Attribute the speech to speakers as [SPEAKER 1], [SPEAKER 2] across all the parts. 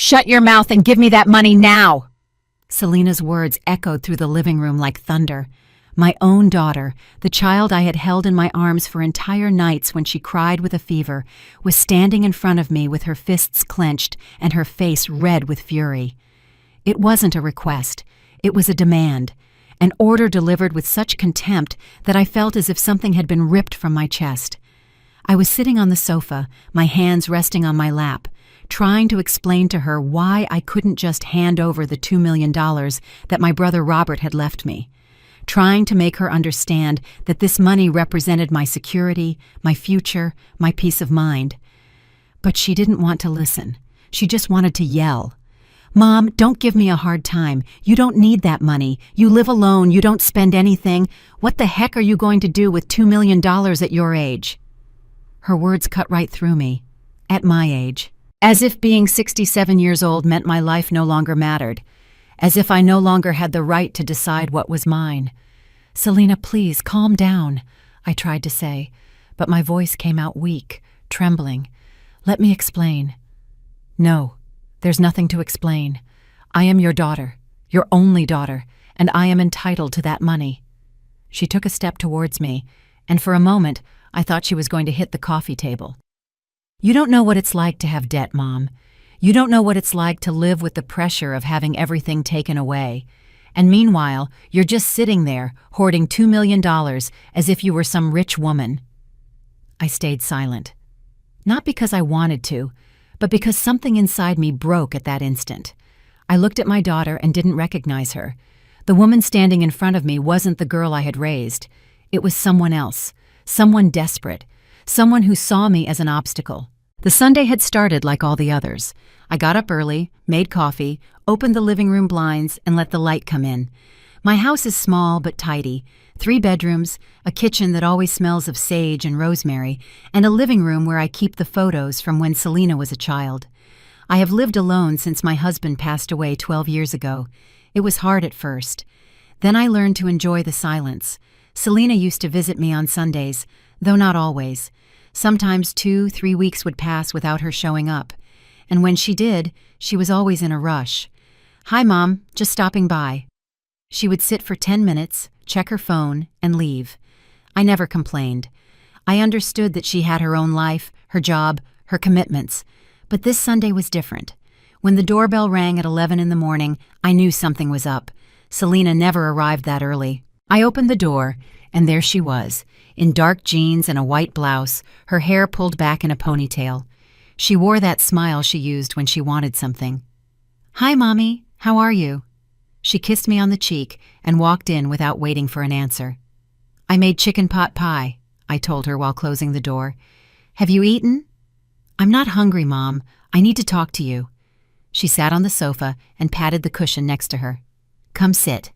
[SPEAKER 1] Shut your mouth and give me that money now! Selena's words echoed through the living room like thunder. My own daughter, the child I had held in my arms for entire nights when she cried with a fever, was standing in front of me with her fists clenched and her face red with fury. It wasn't a request. It was a demand, an order delivered with such contempt that I felt as if something had been ripped from my chest. I was sitting on the sofa, my hands resting on my lap, trying to explain to her why I couldn't just hand over the $2 million that my brother Robert had left me, trying to make her understand that this money represented my security, my future, my peace of mind. But she didn't want to listen. She just wanted to yell. "Mom, don't give me a hard time. You don't need that money. You live alone. You don't spend anything. What the heck are you going to do with $2 million at your age?" Her words cut right through me. At my age. As if being 67 years old meant my life no longer mattered. As if I no longer had the right to decide what was mine. "Selena, please, calm down," I tried to say, but my voice came out weak, trembling. "Let me explain." "No, there's nothing to explain. I am your daughter, your only daughter, and I am entitled to that money." She took a step towards me, and for a moment, I thought she was going to hit the coffee table. "You don't know what it's like to have debt, Mom. You don't know what it's like to live with the pressure of having everything taken away. And meanwhile, you're just sitting there, hoarding $2 million as if you were some rich woman." I stayed silent. Not because I wanted to, but because something inside me broke at that instant. I looked at my daughter and didn't recognize her. The woman standing in front of me wasn't the girl I had raised. It was someone else, someone desperate, someone who saw me as an obstacle. The Sunday had started like all the others. I got up early, made coffee, opened the living room blinds, and let the light come in. My house is small but tidy. 3 bedrooms, a kitchen that always smells of sage and rosemary, and a living room where I keep the photos from when Selena was a child. I have lived alone since my husband passed away 12 years ago. It was hard at first. Then I learned to enjoy the silence. Selena used to visit me on Sundays, though not always. Sometimes 2-3 weeks would pass without her showing up. And when she did, she was always in a rush. "Hi, Mom, just stopping by." She would sit for 10 minutes, check her phone, and leave. I never complained. I understood that she had her own life, her job, her commitments. But this Sunday was different. When the doorbell rang at 11 in the morning, I knew something was up. Selena never arrived that early. I opened the door, and there she was, in dark jeans and a white blouse, her hair pulled back in a ponytail. She wore that smile she used when she wanted something. "Hi, Mommy. How are you?" She kissed me on the cheek and walked in without waiting for an answer. "I made chicken pot pie," I told her while closing the door. "Have you eaten?" "I'm not hungry, Mom. I need to talk to you." She sat on the sofa and patted the cushion next to her. "Come sit."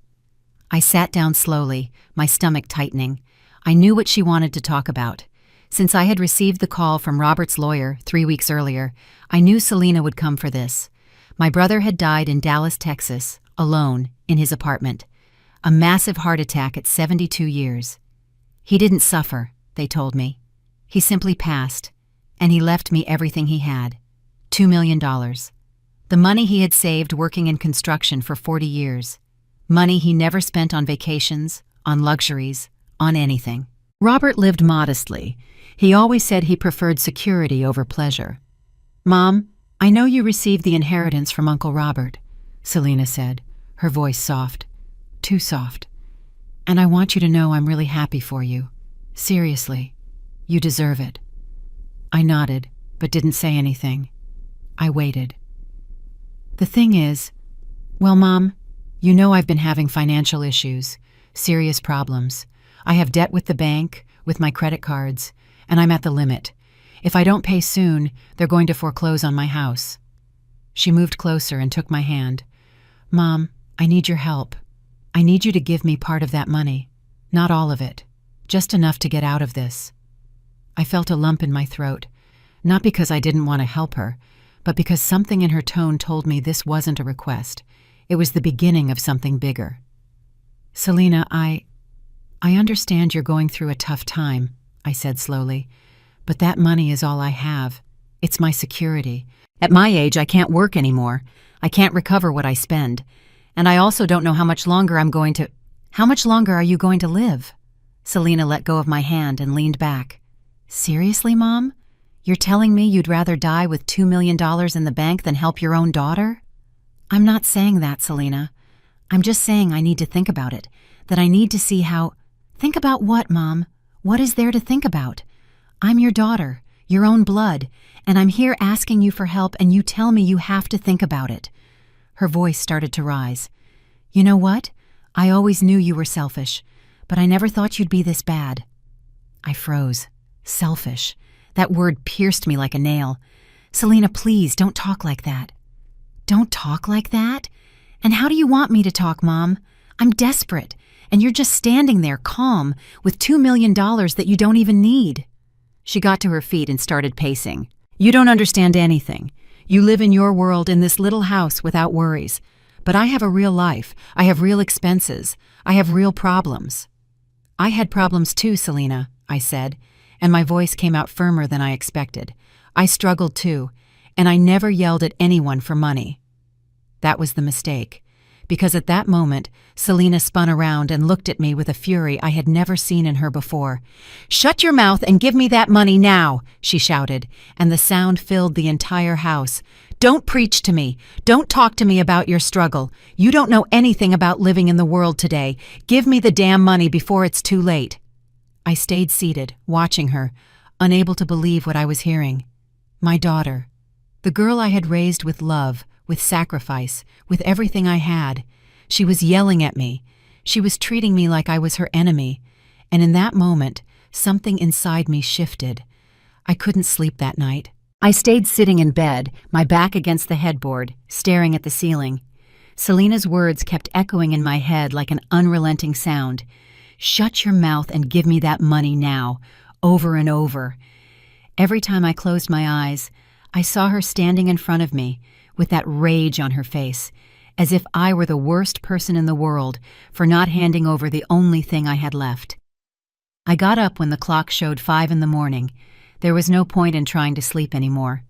[SPEAKER 1] I sat down slowly, my stomach tightening. I knew what she wanted to talk about. Since I had received the call from Robert's lawyer 3 weeks earlier, I knew Selena would come for this. My brother had died in Dallas, Texas, alone, in his apartment. A massive heart attack at 72 years. He didn't suffer, they told me. He simply passed, and he left me everything he had. $2 million. The money he had saved working in construction for 40 years. Money he never spent on vacations, on luxuries, on anything. Robert lived modestly. He always said he preferred security over pleasure. "Mom, I know you received the inheritance from Uncle Robert," Selena said, her voice soft. Too soft. "And I want you to know I'm really happy for you. Seriously. You deserve it." I nodded, but didn't say anything. I waited. "The thing is, well, Mom, you know I've been having financial issues, serious problems. I have debt with the bank, with my credit cards, and I'm at the limit. If I don't pay soon, they're going to foreclose on my house." She moved closer and took my hand. "Mom, I need your help. I need you to give me part of that money. Not all of it. Just enough to get out of this." I felt a lump in my throat, not because I didn't want to help her, but because something in her tone told me this wasn't a request. It was the beginning of something bigger. "Selena, I understand you're going through a tough time," I said slowly, "but that money is all I have. It's my security. At my age, I can't work anymore. I can't recover what I spend. And I also don't know how much longer How much longer are you going to live? Selena let go of my hand and leaned back. Seriously, Mom? You're telling me you'd rather die with $2 million in the bank than help your own daughter? I'm not saying that, Selena. I'm just saying I need to think about it. That I need to see how... Think about what, Mom? What is there to think about? I'm your daughter, your own blood, and I'm here asking you for help and you tell me you have to think about it. Her voice started to rise. You know what? I always knew you were selfish, but I never thought you'd be this bad. I froze. Selfish. That word pierced me like a nail. Selena, please, don't talk like that. Don't talk like that? And how do you want me to talk, Mom? I'm desperate, and you're just standing there, calm, with $2 million that you don't even need. She got to her feet and started pacing. You don't understand anything. You live in your world in this little house without worries. But I have a real life. I have real expenses. I have real problems. I had problems too, Selena, I said, and my voice came out firmer than I expected. I struggled too, and I never yelled at anyone for money. That was the mistake, because at that moment, Selena spun around and looked at me with a fury I had never seen in her before. "Shut your mouth and give me that money now," she shouted, and the sound filled the entire house. "Don't preach to me. Don't talk to me about your struggle. You don't know anything about living in the world today. Give me the damn money before it's too late." I stayed seated, watching her, unable to believe what I was hearing. My daughter. The girl I had raised with love, with sacrifice, with everything I had. She was yelling at me. She was treating me like I was her enemy. And in that moment, something inside me shifted. I couldn't sleep that night. I stayed sitting in bed, my back against the headboard, staring at the ceiling. Selena's words kept echoing in my head like an unrelenting sound. "Shut your mouth and give me that money now," over and over. Every time I closed my eyes, I saw her standing in front of me, with that rage on her face, as if I were the worst person in the world for not handing over the only thing I had left. I got up when the clock showed 5 in the morning. There was no point in trying to sleep anymore.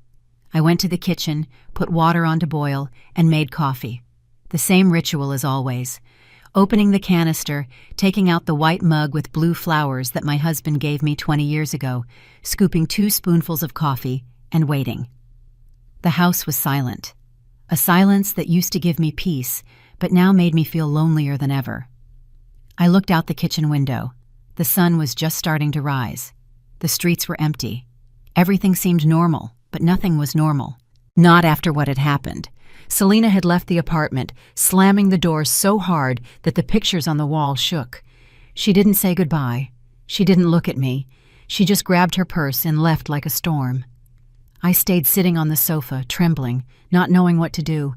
[SPEAKER 1] I went to the kitchen, put water on to boil, and made coffee. The same ritual as always. Opening the canister, taking out the white mug with blue flowers that my husband gave me 20 years ago, scooping 2 spoonfuls of coffee, and waiting. The house was silent. A silence that used to give me peace, but now made me feel lonelier than ever. I looked out the kitchen window. The sun was just starting to rise. The streets were empty. Everything seemed normal, but nothing was normal. Not after what had happened. Selena had left the apartment, slamming the door so hard that the pictures on the wall shook. She didn't say goodbye. She didn't look at me. She just grabbed her purse and left like a storm. I stayed sitting on the sofa, trembling, not knowing what to do,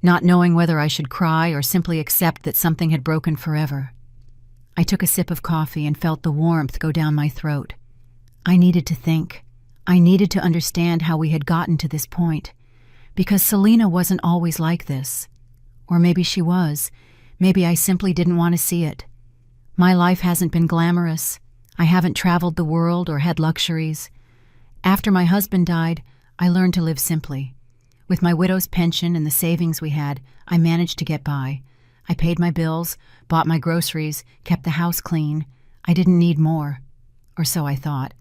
[SPEAKER 1] not knowing whether I should cry or simply accept that something had broken forever. I took a sip of coffee and felt the warmth go down my throat. I needed to think. I needed to understand how we had gotten to this point. Because Selena wasn't always like this. Or maybe she was. Maybe I simply didn't want to see it. My life hasn't been glamorous. I haven't traveled the world or had luxuries. After my husband died, I learned to live simply. With my widow's pension and the savings we had, I managed to get by. I paid my bills, bought my groceries, kept the house clean. I didn't need more. Or so I thought.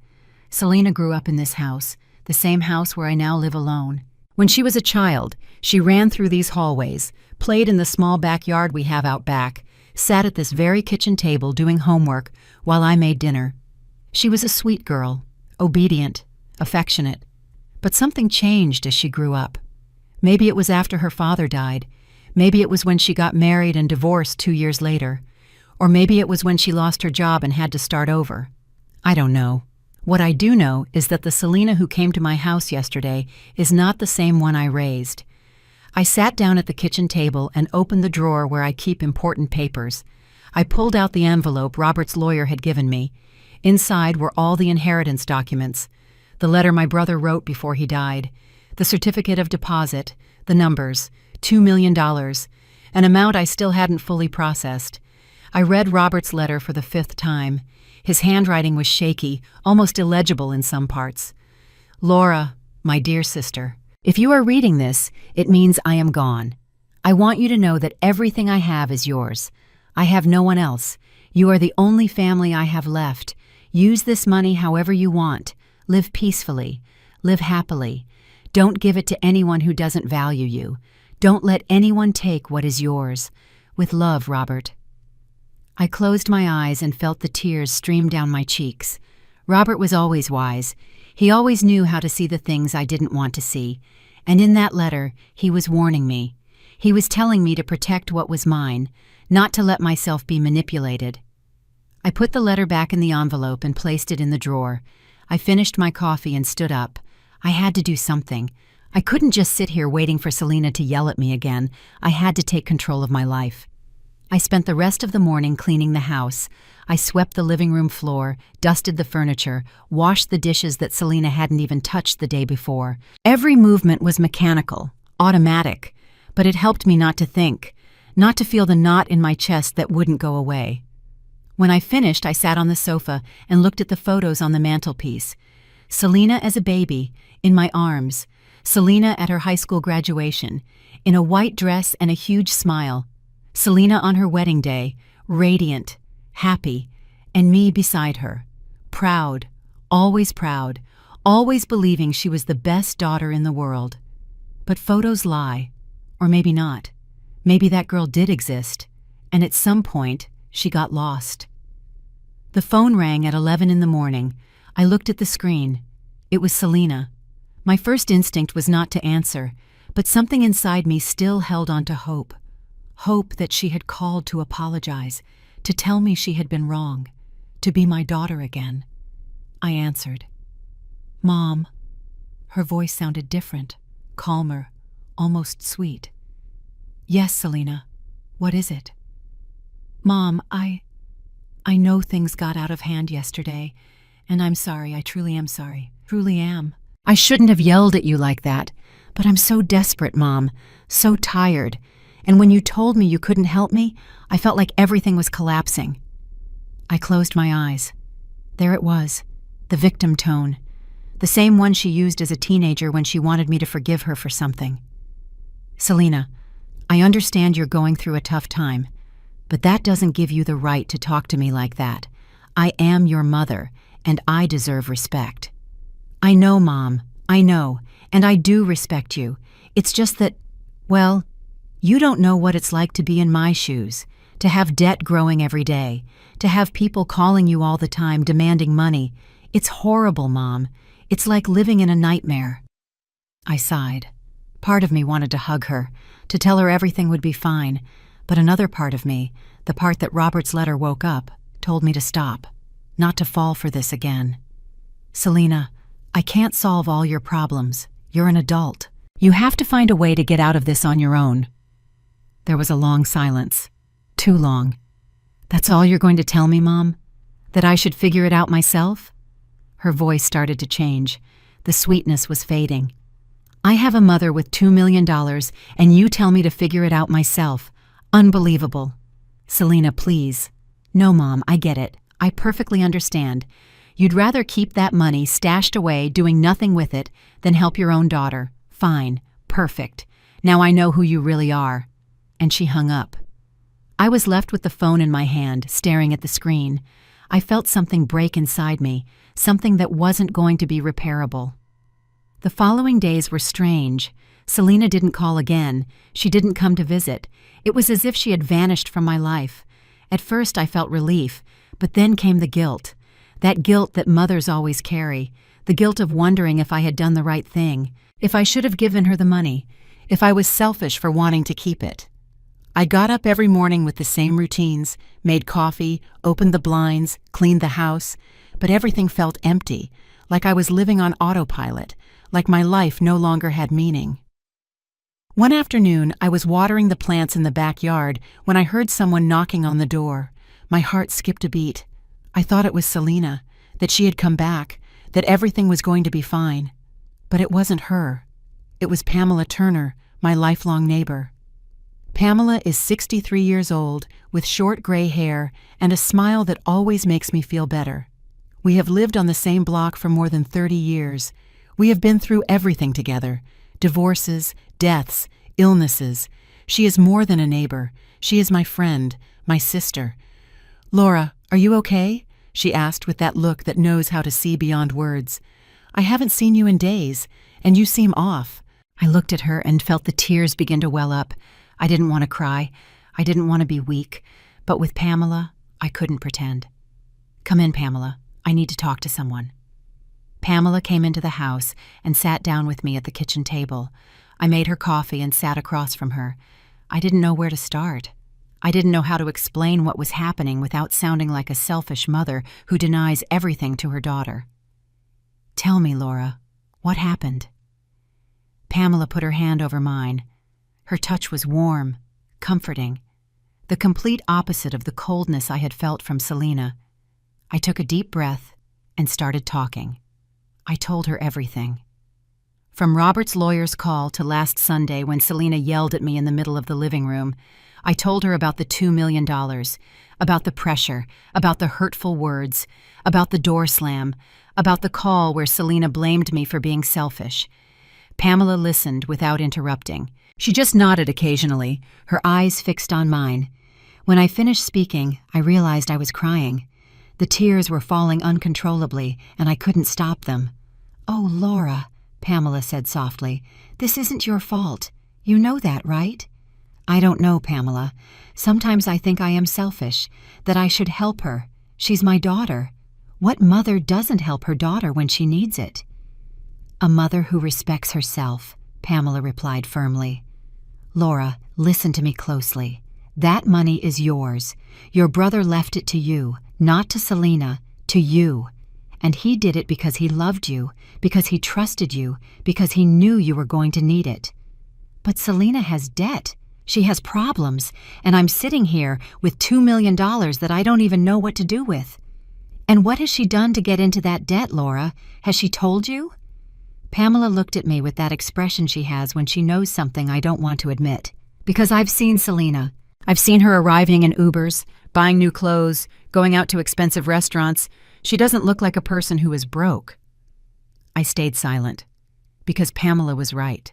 [SPEAKER 1] Selena grew up in this house, the same house where I now live alone. When she was a child, she ran through these hallways, played in the small backyard we have out back, sat at this very kitchen table doing homework while I made dinner. She was a sweet girl, obedient, affectionate. But something changed as she grew up. Maybe it was after her father died. Maybe it was when she got married and divorced 2 years later. Or maybe it was when she lost her job and had to start over. I don't know. What I do know is that the Selena who came to my house yesterday is not the same one I raised. I sat down at the kitchen table and opened the drawer where I keep important papers. I pulled out the envelope Robert's lawyer had given me. Inside were all the inheritance documents. The letter my brother wrote before he died, the certificate of deposit, the numbers, $2 million, an amount I still hadn't fully processed. I read Robert's letter for the 5th time. His handwriting was shaky, almost illegible in some parts. Laura, my dear sister, If you are reading this, it means I am gone. I want you to know that everything I have is yours. I have no one else. You are the only family I have left. Use this money however you want. Live peacefully. Live happily. Don't give it to anyone who doesn't value you. Don't let anyone take what is yours. With love, Robert. I closed my eyes and felt the tears stream down my cheeks. Robert was always wise. He always knew how to see the things I didn't want to see. And in that letter, he was warning me. He was telling me to protect what was mine, not to let myself be manipulated. I put the letter back in the envelope and placed it in the drawer. I finished my coffee and stood up. I had to do something. I couldn't just sit here waiting for Selena to yell at me again. I had to take control of my life. I spent the rest of the morning cleaning the house. I swept the living room floor, dusted the furniture, washed the dishes that Selena hadn't even touched the day before. Every movement was mechanical, automatic, but it helped me not to think, not to feel the knot in my chest that wouldn't go away. When I finished, I sat on the sofa and looked at the photos on the mantelpiece. Selena as a baby, in my arms. Selena at her high school graduation, in a white dress and a huge smile. Selena on her wedding day, radiant, happy, and me beside her. Proud, always believing she was the best daughter in the world. But photos lie, or maybe not. Maybe that girl did exist, and at some point, she got lost. The phone rang at 11 in the morning. I looked at the screen. It was Selena. My first instinct was not to answer, but something inside me still held on to hope. Hope that she had called to apologize, to tell me she had been wrong, to be my daughter again. I answered. "Mom." Her voice sounded different, calmer, almost sweet. "Yes, Selena. What is it?" "Mom, I know things got out of hand yesterday, and I'm sorry. I truly am sorry. Truly am. I shouldn't have yelled at you like that, but I'm so desperate, Mom, so tired. And when you told me you couldn't help me, I felt like everything was collapsing." I closed my eyes. There it was, the victim tone, the same one she used as a teenager when she wanted me to forgive her for something. "Selena, I understand you're going through a tough time, but that doesn't give you the right to talk to me like that. I am your mother, and I deserve respect." "I know, Mom, I know, and I do respect you. It's just that, well, you don't know what it's like to be in my shoes, to have debt growing every day, to have people calling you all the time demanding money. It's horrible, Mom. It's like living in a nightmare." I sighed. Part of me wanted to hug her, to tell her everything would be fine, but another part of me, the part that Robert's letter woke up, told me to stop, not to fall for this again. "Selena, I can't solve all your problems. You're an adult. You have to find a way to get out of this on your own." There was a long silence. Too long. "That's all you're going to tell me, Mom? That I should figure it out myself?" Her voice started to change. The sweetness was fading. "I have a mother with $2 million, and you tell me to figure it out myself. Unbelievable." "Selena, please." "No, Mom, I get it. I perfectly understand. You'd rather keep that money stashed away doing nothing with it than help your own daughter. Fine. Perfect. Now I know who you really are." And she hung up. I was left with the phone in my hand, staring at the screen. I felt something break inside me, something that wasn't going to be repairable. The following days were strange. Selena didn't call again. She didn't come to visit. It was as if she had vanished from my life. At first I felt relief, but then came the guilt. That guilt that mothers always carry. The guilt of wondering if I had done the right thing, if I should have given her the money, if I was selfish for wanting to keep it. I got up every morning with the same routines, made coffee, opened the blinds, cleaned the house, but everything felt empty, like I was living on autopilot, like my life no longer had meaning. One afternoon, I was watering the plants in the backyard when I heard someone knocking on the door. My heart skipped a beat. I thought it was Selena, that she had come back, that everything was going to be fine. But it wasn't her. It was Pamela Turner, my lifelong neighbor. Pamela is 63 years old, with short gray hair and a smile that always makes me feel better. We have lived on the same block for more than 30 years. We have been through everything together, divorces, deaths, illnesses. She is more than a neighbor. She is my friend, my sister. "Laura, are you okay?" she asked with that look that knows how to see beyond words. "I haven't seen you in days, and you seem off." I looked at her and felt the tears begin to well up. I didn't want to cry. I didn't want to be weak. But with Pamela, I couldn't pretend. "Come in, Pamela. I need to talk to someone." Pamela came into the house and sat down with me at the kitchen table. I made her coffee and sat across from her. I didn't know where to start. I didn't know how to explain what was happening without sounding like a selfish mother who denies everything to her daughter. "Tell me, Laura, what happened?" Pamela put her hand over mine. Her touch was warm, comforting, the complete opposite of the coldness I had felt from Selena. I took a deep breath and started talking. I told her everything. From Robert's lawyer's call to last Sunday when Selena yelled at me in the middle of the living room, I told her about the $2 million, about the pressure, about the hurtful words, about the door slam, about the call where Selena blamed me for being selfish. Pamela listened without interrupting. She just nodded occasionally, her eyes fixed on mine. When I finished speaking, I realized I was crying. The tears were falling uncontrollably, and I couldn't stop them. "Oh, Laura," Pamela said softly, "this isn't your fault. You know that, right?" "I don't know, Pamela. Sometimes I think I am selfish, that I should help her. She's my daughter. What mother doesn't help her daughter when she needs it?" "A mother who respects herself," Pamela replied firmly. "Laura, listen to me closely. That money is yours. Your brother left it to you, not to Selena, to you. And he did it because he loved you, because he trusted you, because he knew you were going to need it. But Selena has debt. She has problems, and I'm sitting here with $2 million that I don't even know what to do with. And what has she done to get into that debt, Laura? Has she told you?" Pamela looked at me with that expression she has when she knows something I don't want to admit. "Because I've seen Selena. I've seen her arriving in Ubers, buying new clothes, going out to expensive restaurants. She doesn't look like a person who is broke." I stayed silent, because Pamela was right.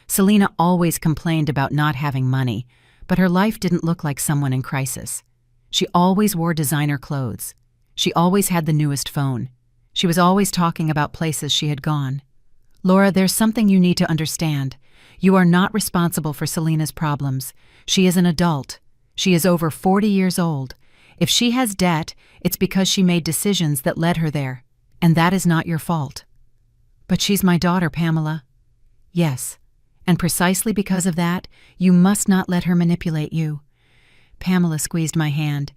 [SPEAKER 1] Selena always complained about not having money, but her life didn't look like someone in crisis. She always wore designer clothes. She always had the newest phone. She was always talking about places she had gone. "Laura, there's something you need to understand. You are not responsible for Selena's problems. She is an adult. She is over 40 years old. If she has debt, it's because she made decisions that led her there, and that is not your fault." "But she's my daughter, Pamela." "Yes, and precisely because of that, you must not let her manipulate you." Pamela squeezed my hand.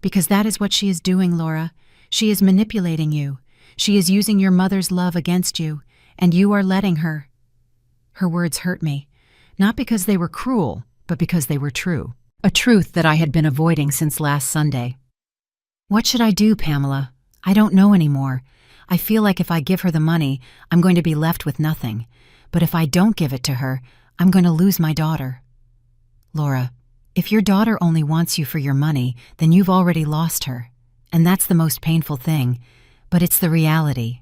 [SPEAKER 1] "Because that is what she is doing, Laura. She is manipulating you. She is using your mother's love against you, and you are letting her." Her words hurt me, not because they were cruel, but because they were true. A truth that I had been avoiding since last Sunday. "What should I do, Pamela? I don't know anymore. I feel like if I give her the money, I'm going to be left with nothing. But if I don't give it to her, I'm going to lose my daughter." "Laura, if your daughter only wants you for your money, then you've already lost her. And that's the most painful thing, but it's the reality."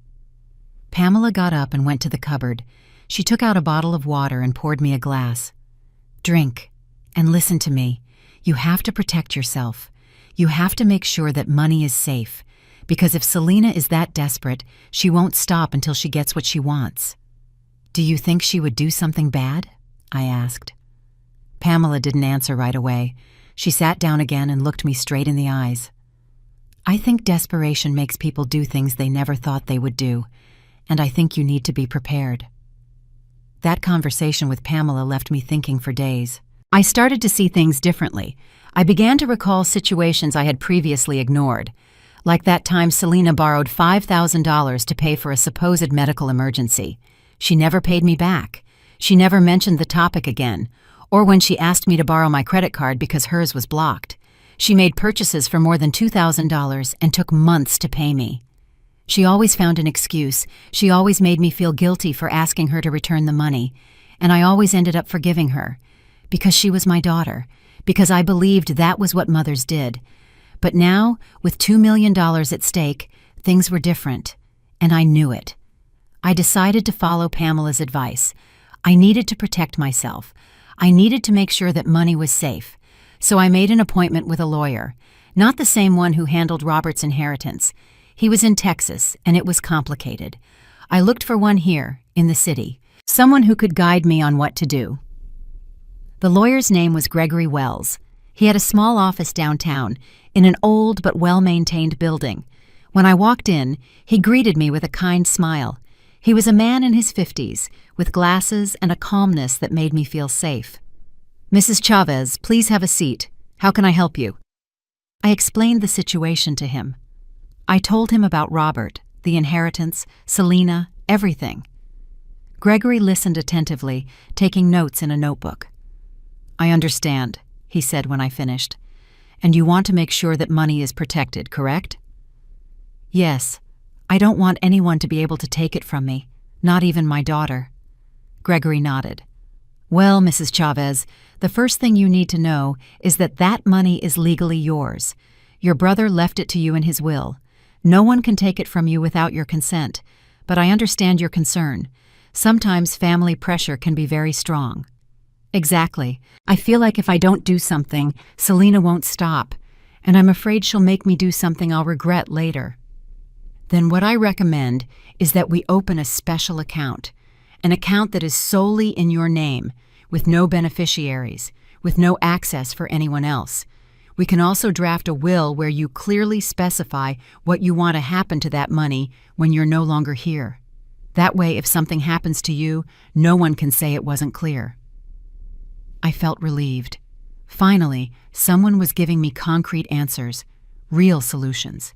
[SPEAKER 1] Pamela got up and went to the cupboard. She took out a bottle of water and poured me a glass. "Drink, and listen to me. You have to protect yourself. You have to make sure that money is safe, because if Selena is that desperate, she won't stop until she gets what she wants." "Do you think she would do something bad?" I asked. Pamela didn't answer right away. She sat down again and looked me straight in the eyes. "I think desperation makes people do things they never thought they would do, and I think you need to be prepared." That conversation with Pamela left me thinking for days. I started to see things differently. I began to recall situations I had previously ignored, like that time Selena borrowed $5,000 to pay for a supposed medical emergency. She never paid me back. She never mentioned the topic again, or when she asked me to borrow my credit card because hers was blocked. She made purchases for more than $2,000 and took months to pay me. She always found an excuse. She always made me feel guilty for asking her to return the money, and I always ended up forgiving her, because she was my daughter, because I believed that was what mothers did. But now, with $2 million at stake, things were different, and I knew it. I decided to follow Pamela's advice. I needed to protect myself. I needed to make sure that money was safe. So I made an appointment with a lawyer, not the same one who handled Robert's inheritance. He was in Texas, and it was complicated. I looked for one here, in the city, someone who could guide me on what to do. The lawyer's name was Gregory Wells. He had a small office downtown, in an old but well-maintained building. When I walked in, he greeted me with a kind smile. He was a man in his 50s, with glasses and a calmness that made me feel safe. "Mrs. Chavez, please have a seat. How can I help you?" I explained the situation to him. I told him about Robert, the inheritance, Selena, everything. Gregory listened attentively, taking notes in a notebook. "I understand," he said when I finished. "And you want to make sure that money is protected, correct?" "Yes. I don't want anyone to be able to take it from me, not even my daughter." Gregory nodded. "Well, Mrs. Chavez, the first thing you need to know is that that money is legally yours. Your brother left it to you in his will. No one can take it from you without your consent, but I understand your concern. Sometimes family pressure can be very strong." "Exactly. I feel like if I don't do something, Selena won't stop, and I'm afraid she'll make me do something I'll regret later." "Then what I recommend is that we open a special account, an account that is solely in your name, with no beneficiaries, with no access for anyone else. We can also draft a will where you clearly specify what you want to happen to that money when you're no longer here. That way, if something happens to you, no one can say it wasn't clear." I felt relieved. Finally, someone was giving me concrete answers, real solutions.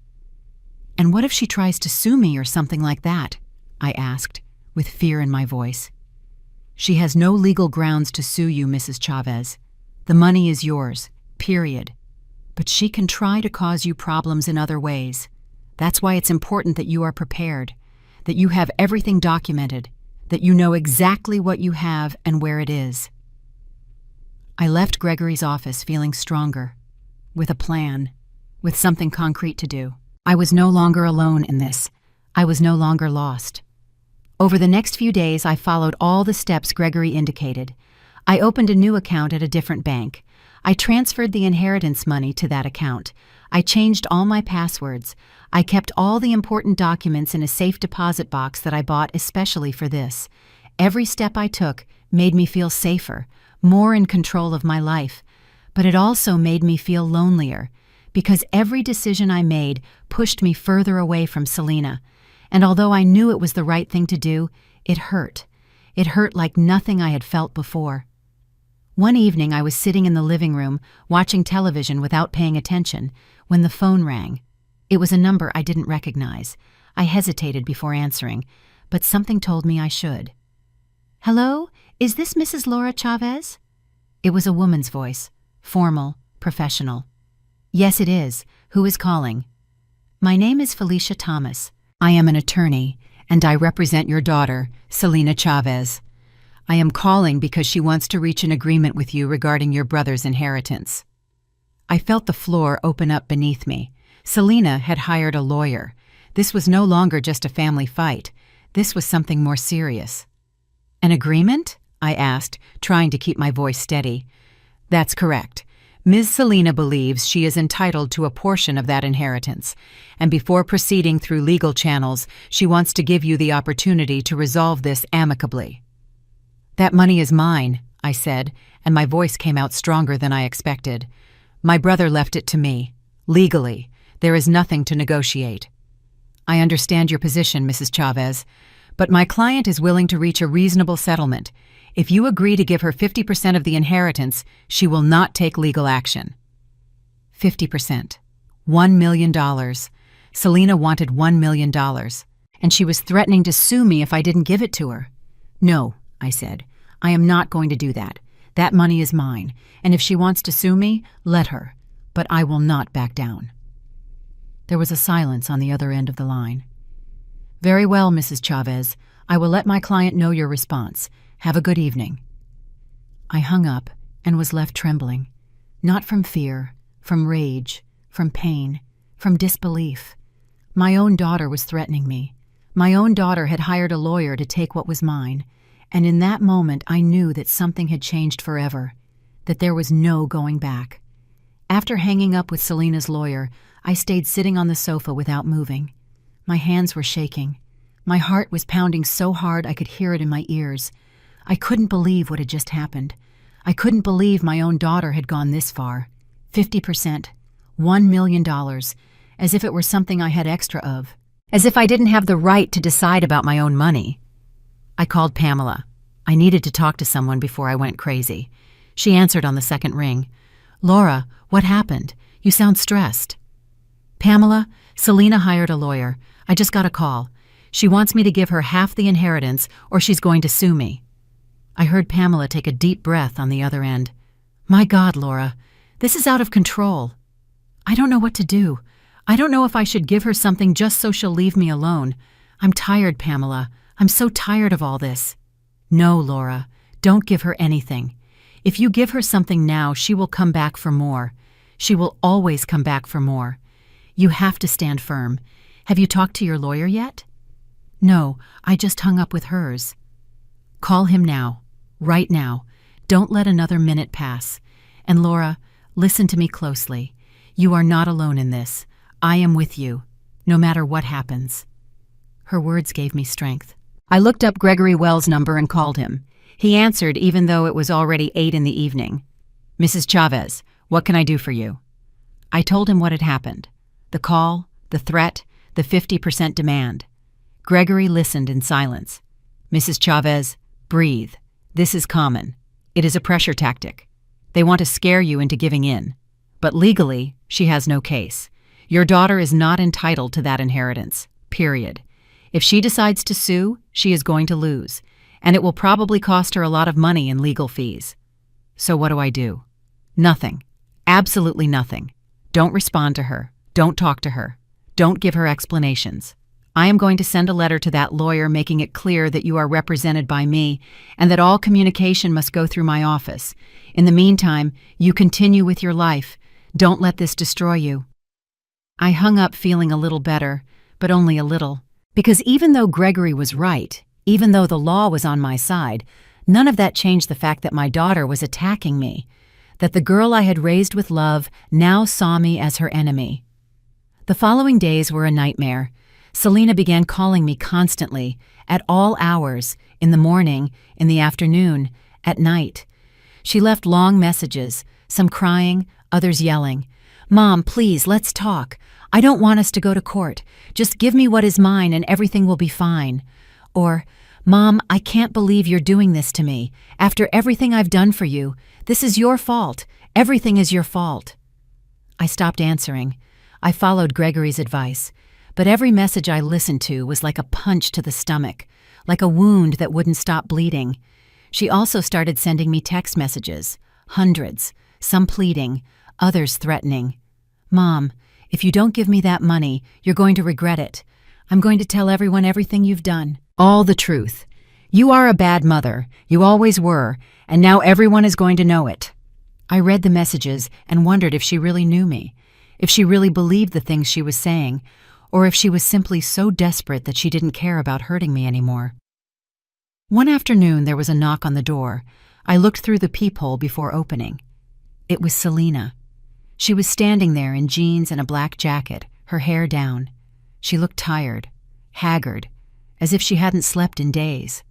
[SPEAKER 1] "And what if she tries to sue me or something like that?" I asked, with fear in my voice. "She has no legal grounds to sue you, Mrs. Chavez. The money is yours, period. But she can try to cause you problems in other ways. That's why it's important that you are prepared, that you have everything documented, that you know exactly what you have and where it is." I left Gregory's office feeling stronger, with a plan, with something concrete to do. I was no longer alone in this. I was no longer lost. Over the next few days, I followed all the steps Gregory indicated. I opened a new account at a different bank. I transferred the inheritance money to that account. I changed all my passwords. I kept all the important documents in a safe deposit box that I bought especially for this. Every step I took made me feel safer, more in control of my life. But it also made me feel lonelier, because every decision I made pushed me further away from Selena. And although I knew it was the right thing to do, it hurt. It hurt like nothing I had felt before. One evening I was sitting in the living room, watching television without paying attention, when the phone rang. It was a number I didn't recognize. I hesitated before answering, but something told me I should. "Hello? Is this Mrs. Laura Chavez?" It was a woman's voice, formal, professional. "Yes, it is. Who is calling?" "My name is Felicia Thomas. I am an attorney, and I represent your daughter, Selena Chavez. I am calling because she wants to reach an agreement with you regarding your brother's inheritance." I felt the floor open up beneath me. Selena had hired a lawyer. This was no longer just a family fight. This was something more serious. "An agreement?" I asked, trying to keep my voice steady. "That's correct. Ms. Selena believes she is entitled to a portion of that inheritance, and before proceeding through legal channels, she wants to give you the opportunity to resolve this amicably." "That money is mine," I said, and my voice came out stronger than I expected. "My brother left it to me. Legally, there is nothing to negotiate." "I understand your position, Mrs. Chavez, but my client is willing to reach a reasonable settlement. If you agree to give her 50% of the inheritance, she will not take legal action." 50%. $1 million. Selena wanted $1 million, and she was threatening to sue me if I didn't give it to her. "No," I said. "I am not going to do that. That money is mine, and if she wants to sue me, let her. But I will not back down." There was a silence on the other end of the line. "Very well, Mrs. Chavez. I will let my client know your response. Have a good evening." I hung up and was left trembling, not from fear, from rage, from pain, from disbelief. My own daughter was threatening me. My own daughter had hired a lawyer to take what was mine, And in that moment, I knew that something had changed forever, that there was no going back. After hanging up with Selena's lawyer, I stayed sitting on the sofa without moving. My hands were shaking. My heart was pounding so hard I could hear it in my ears. I couldn't believe what had just happened. I couldn't believe my own daughter had gone this far. 50%. $1 million. As if it were something I had extra of. As if I didn't have the right to decide about my own money. I called Pamela. I needed to talk to someone before I went crazy. She answered on the second ring. "Laura, what happened? You sound stressed." "Pamela, Selena hired a lawyer. I just got a call. She wants me to give her half the inheritance or she's going to sue me." I heard Pamela take a deep breath on the other end. "My God, Laura, this is out of control. I don't know what to do. I don't know if I should give her something just so she'll leave me alone. I'm tired, Pamela. I'm so tired of all this." "No, Laura, don't give her anything. If you give her something now, she will come back for more. She will always come back for more. You have to stand firm. Have you talked to your lawyer yet?" "No, I just hung up with hers." "Call him now. Right now. Don't let another minute pass. And Laura, listen to me closely. You are not alone in this. I am with you, no matter what happens." Her words gave me strength. I looked up Gregory Wells' number and called him. He answered even though it was already 8 in the evening. "Mrs. Chavez, what can I do for you?" I told him what had happened. The call, the threat, the 50% demand. Gregory listened in silence. "Mrs. Chavez, breathe. This is common. It is a pressure tactic. They want to scare you into giving in. But legally, she has no case. Your daughter is not entitled to that inheritance. Period. If she decides to sue, she is going to lose, and it will probably cost her a lot of money in legal fees. So what do I do? Nothing. Absolutely nothing. Don't respond to her. Don't talk to her. Don't give her explanations. I am going to send a letter to that lawyer making it clear that you are represented by me and that all communication must go through my office. In the meantime, you continue with your life. Don't let this destroy you." I hung up feeling a little better, but only a little. Because even though Gregory was right, even though the law was on my side, none of that changed the fact that my daughter was attacking me, that the girl I had raised with love now saw me as her enemy. The following days were a nightmare. Selena began calling me constantly, at all hours, in the morning, in the afternoon, at night. She left long messages, some crying, others yelling. "Mom, please, let's talk. I don't want us to go to court. Just give me what is mine and everything will be fine." Or, "Mom, I can't believe you're doing this to me. After everything I've done for you, this is your fault. Everything is your fault." I stopped answering. I followed Gregory's advice. But every message I listened to was like a punch to the stomach, like a wound that wouldn't stop bleeding. She also started sending me text messages, hundreds, some pleading, others threatening. "Mom, if you don't give me that money, you're going to regret it. I'm going to tell everyone everything you've done. All the truth. You are a bad mother. You always were, and now everyone is going to know it." I read the messages and wondered if she really knew me, if she really believed the things she was saying, or if she was simply so desperate that she didn't care about hurting me anymore. One afternoon there was a knock on the door. I looked through the peephole before opening. It was Selena. She was standing there in jeans and a black jacket, her hair down. She looked tired, haggard, as if she hadn't slept in days.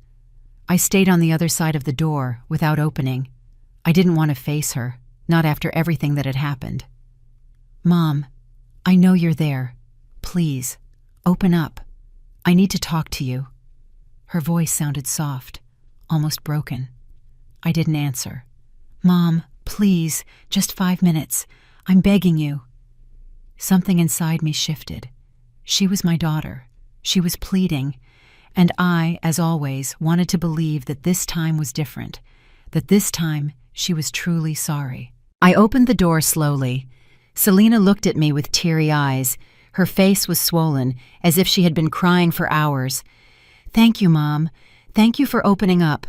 [SPEAKER 1] I stayed on the other side of the door without opening. I didn't want to face her, not after everything that had happened. "Mom, I know you're there. Please, open up. I need to talk to you." Her voice sounded soft, almost broken. I didn't answer. "Mom, please, just 5 minutes. I'm begging you." Something inside me shifted. She was my daughter. She was pleading. And I, as always, wanted to believe that this time was different, that this time she was truly sorry. I opened the door slowly. Selena looked at me with teary eyes. Her face was swollen, as if she had been crying for hours. "Thank you, Mom. Thank you for opening up."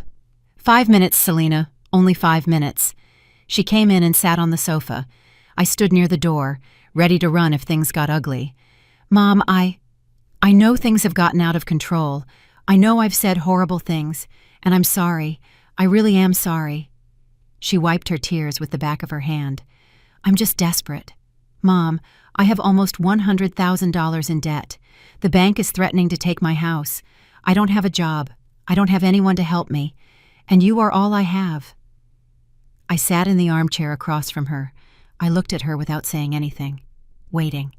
[SPEAKER 1] 5 minutes, Selena. Only 5 minutes." She came in and sat on the sofa. I stood near the door, ready to run if things got ugly. "Mom, I know things have gotten out of control. I know I've said horrible things, And I'm sorry. I really am sorry. She wiped her tears with the back of her hand. I'm just desperate. Mom, I have almost $100,000 in debt. The bank is threatening to take my house. I don't have a job. I don't have anyone to help me. And you are all I have. I sat in the armchair across from her. I looked at her without saying anything, waiting.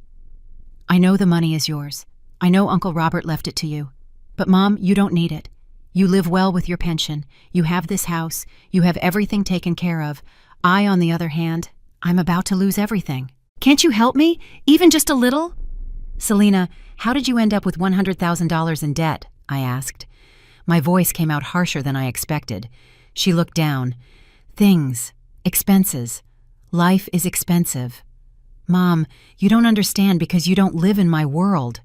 [SPEAKER 1] I know the money is yours. I know Uncle Robert left it to you. But Mom, you don't need it. You live well with your pension. You have this house. You have everything taken care of. I, on the other hand, I'm about to lose everything. Can't you help me? Even just a little? Selena, how did you end up with $100,000 in debt? I asked. My voice came out harsher than I expected. She looked down. Things. Expenses. Life is expensive. Mom, you don't understand because you don't live in my world.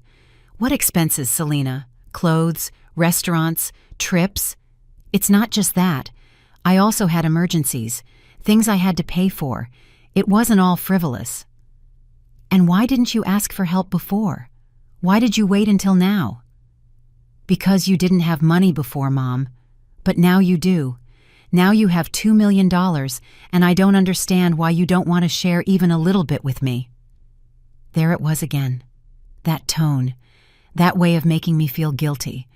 [SPEAKER 1] What expenses, Selena? Clothes, restaurants, trips? It's not just that. I also had emergencies, things I had to pay for. It wasn't all frivolous. And why didn't you ask for help before? Why did you wait until now? Because you didn't have money before, Mom. But now you do. Now you have $2 million, and I don't understand why you don't want to share even a little bit with me. There it was again. That tone. That way of making me feel guilty.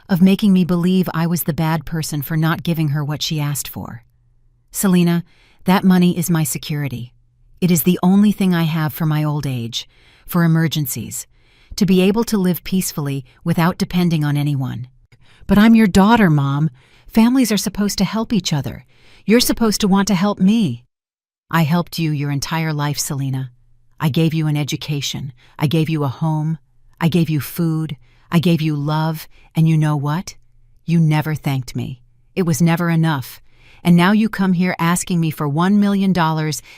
[SPEAKER 1] Of making me believe I was the bad person for not giving her what she asked for. Selena, that money is my security. It is the only thing I have for my old age, for emergencies, to be able to live peacefully without depending on anyone. But I'm your daughter, Mom. Families are supposed to help each other. You're supposed to want to help me. I helped you your entire life, Selena. I gave you an education. I gave you a home. I gave you food. I gave you love. And you know what? You never thanked me. It was never enough. And now you come here asking me for $1 million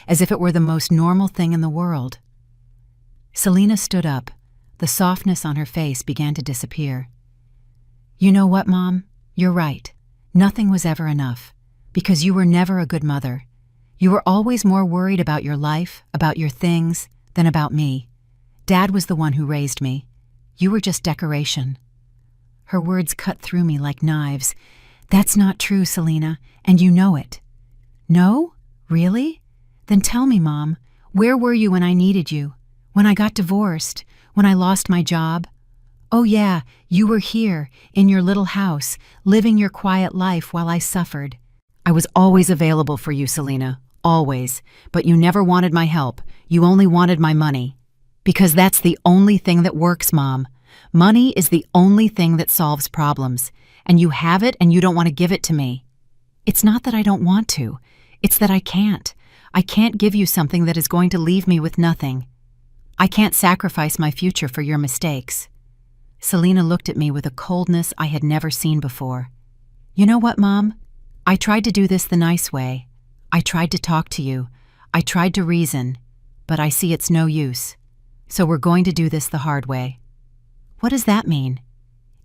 [SPEAKER 1] as if it were the most normal thing in the world. Selena stood up. The softness on her face began to disappear. You know what, Mom? You're right. Nothing was ever enough, because you were never a good mother. You were always more worried about your life, about your things, than about me. Dad was the one who raised me. You were just decoration. Her words cut through me like knives. That's not true, Selena, and you know it. No? Really? Then tell me, Mom, where were you when I needed you? When I got divorced? When I lost my job? Oh yeah, you were here, in your little house, living your quiet life while I suffered. I was always available for you, Selena, always, but you never wanted my help. You only wanted my money. Because that's the only thing that works, Mom. Money is the only thing that solves problems, and you have it and you don't want to give it to me. It's not that I don't want to, it's that I can't. I can't give you something that is going to leave me with nothing. I can't sacrifice my future for your mistakes. Selena looked at me with a coldness I had never seen before. You know what, Mom? I tried to do this the nice way. I tried to talk to you. I tried to reason. But I see it's no use. So we're going to do this the hard way. What does that mean?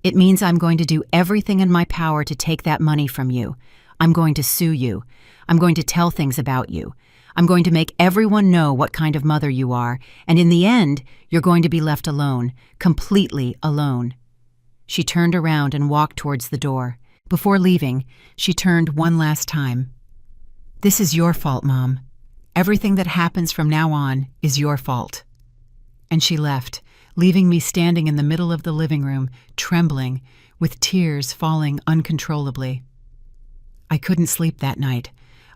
[SPEAKER 1] It means I'm going to do everything in my power to take that money from you. I'm going to sue you. I'm going to tell things about you. I'm going to make everyone know what kind of mother you are, and in the end, you're going to be left alone, completely alone. She turned around and walked towards the door. Before leaving, she turned one last time. This is your fault, Mom. Everything that happens from now on is your fault. And she left, leaving me standing in the middle of the living room, trembling, with tears falling uncontrollably. I couldn't sleep that night.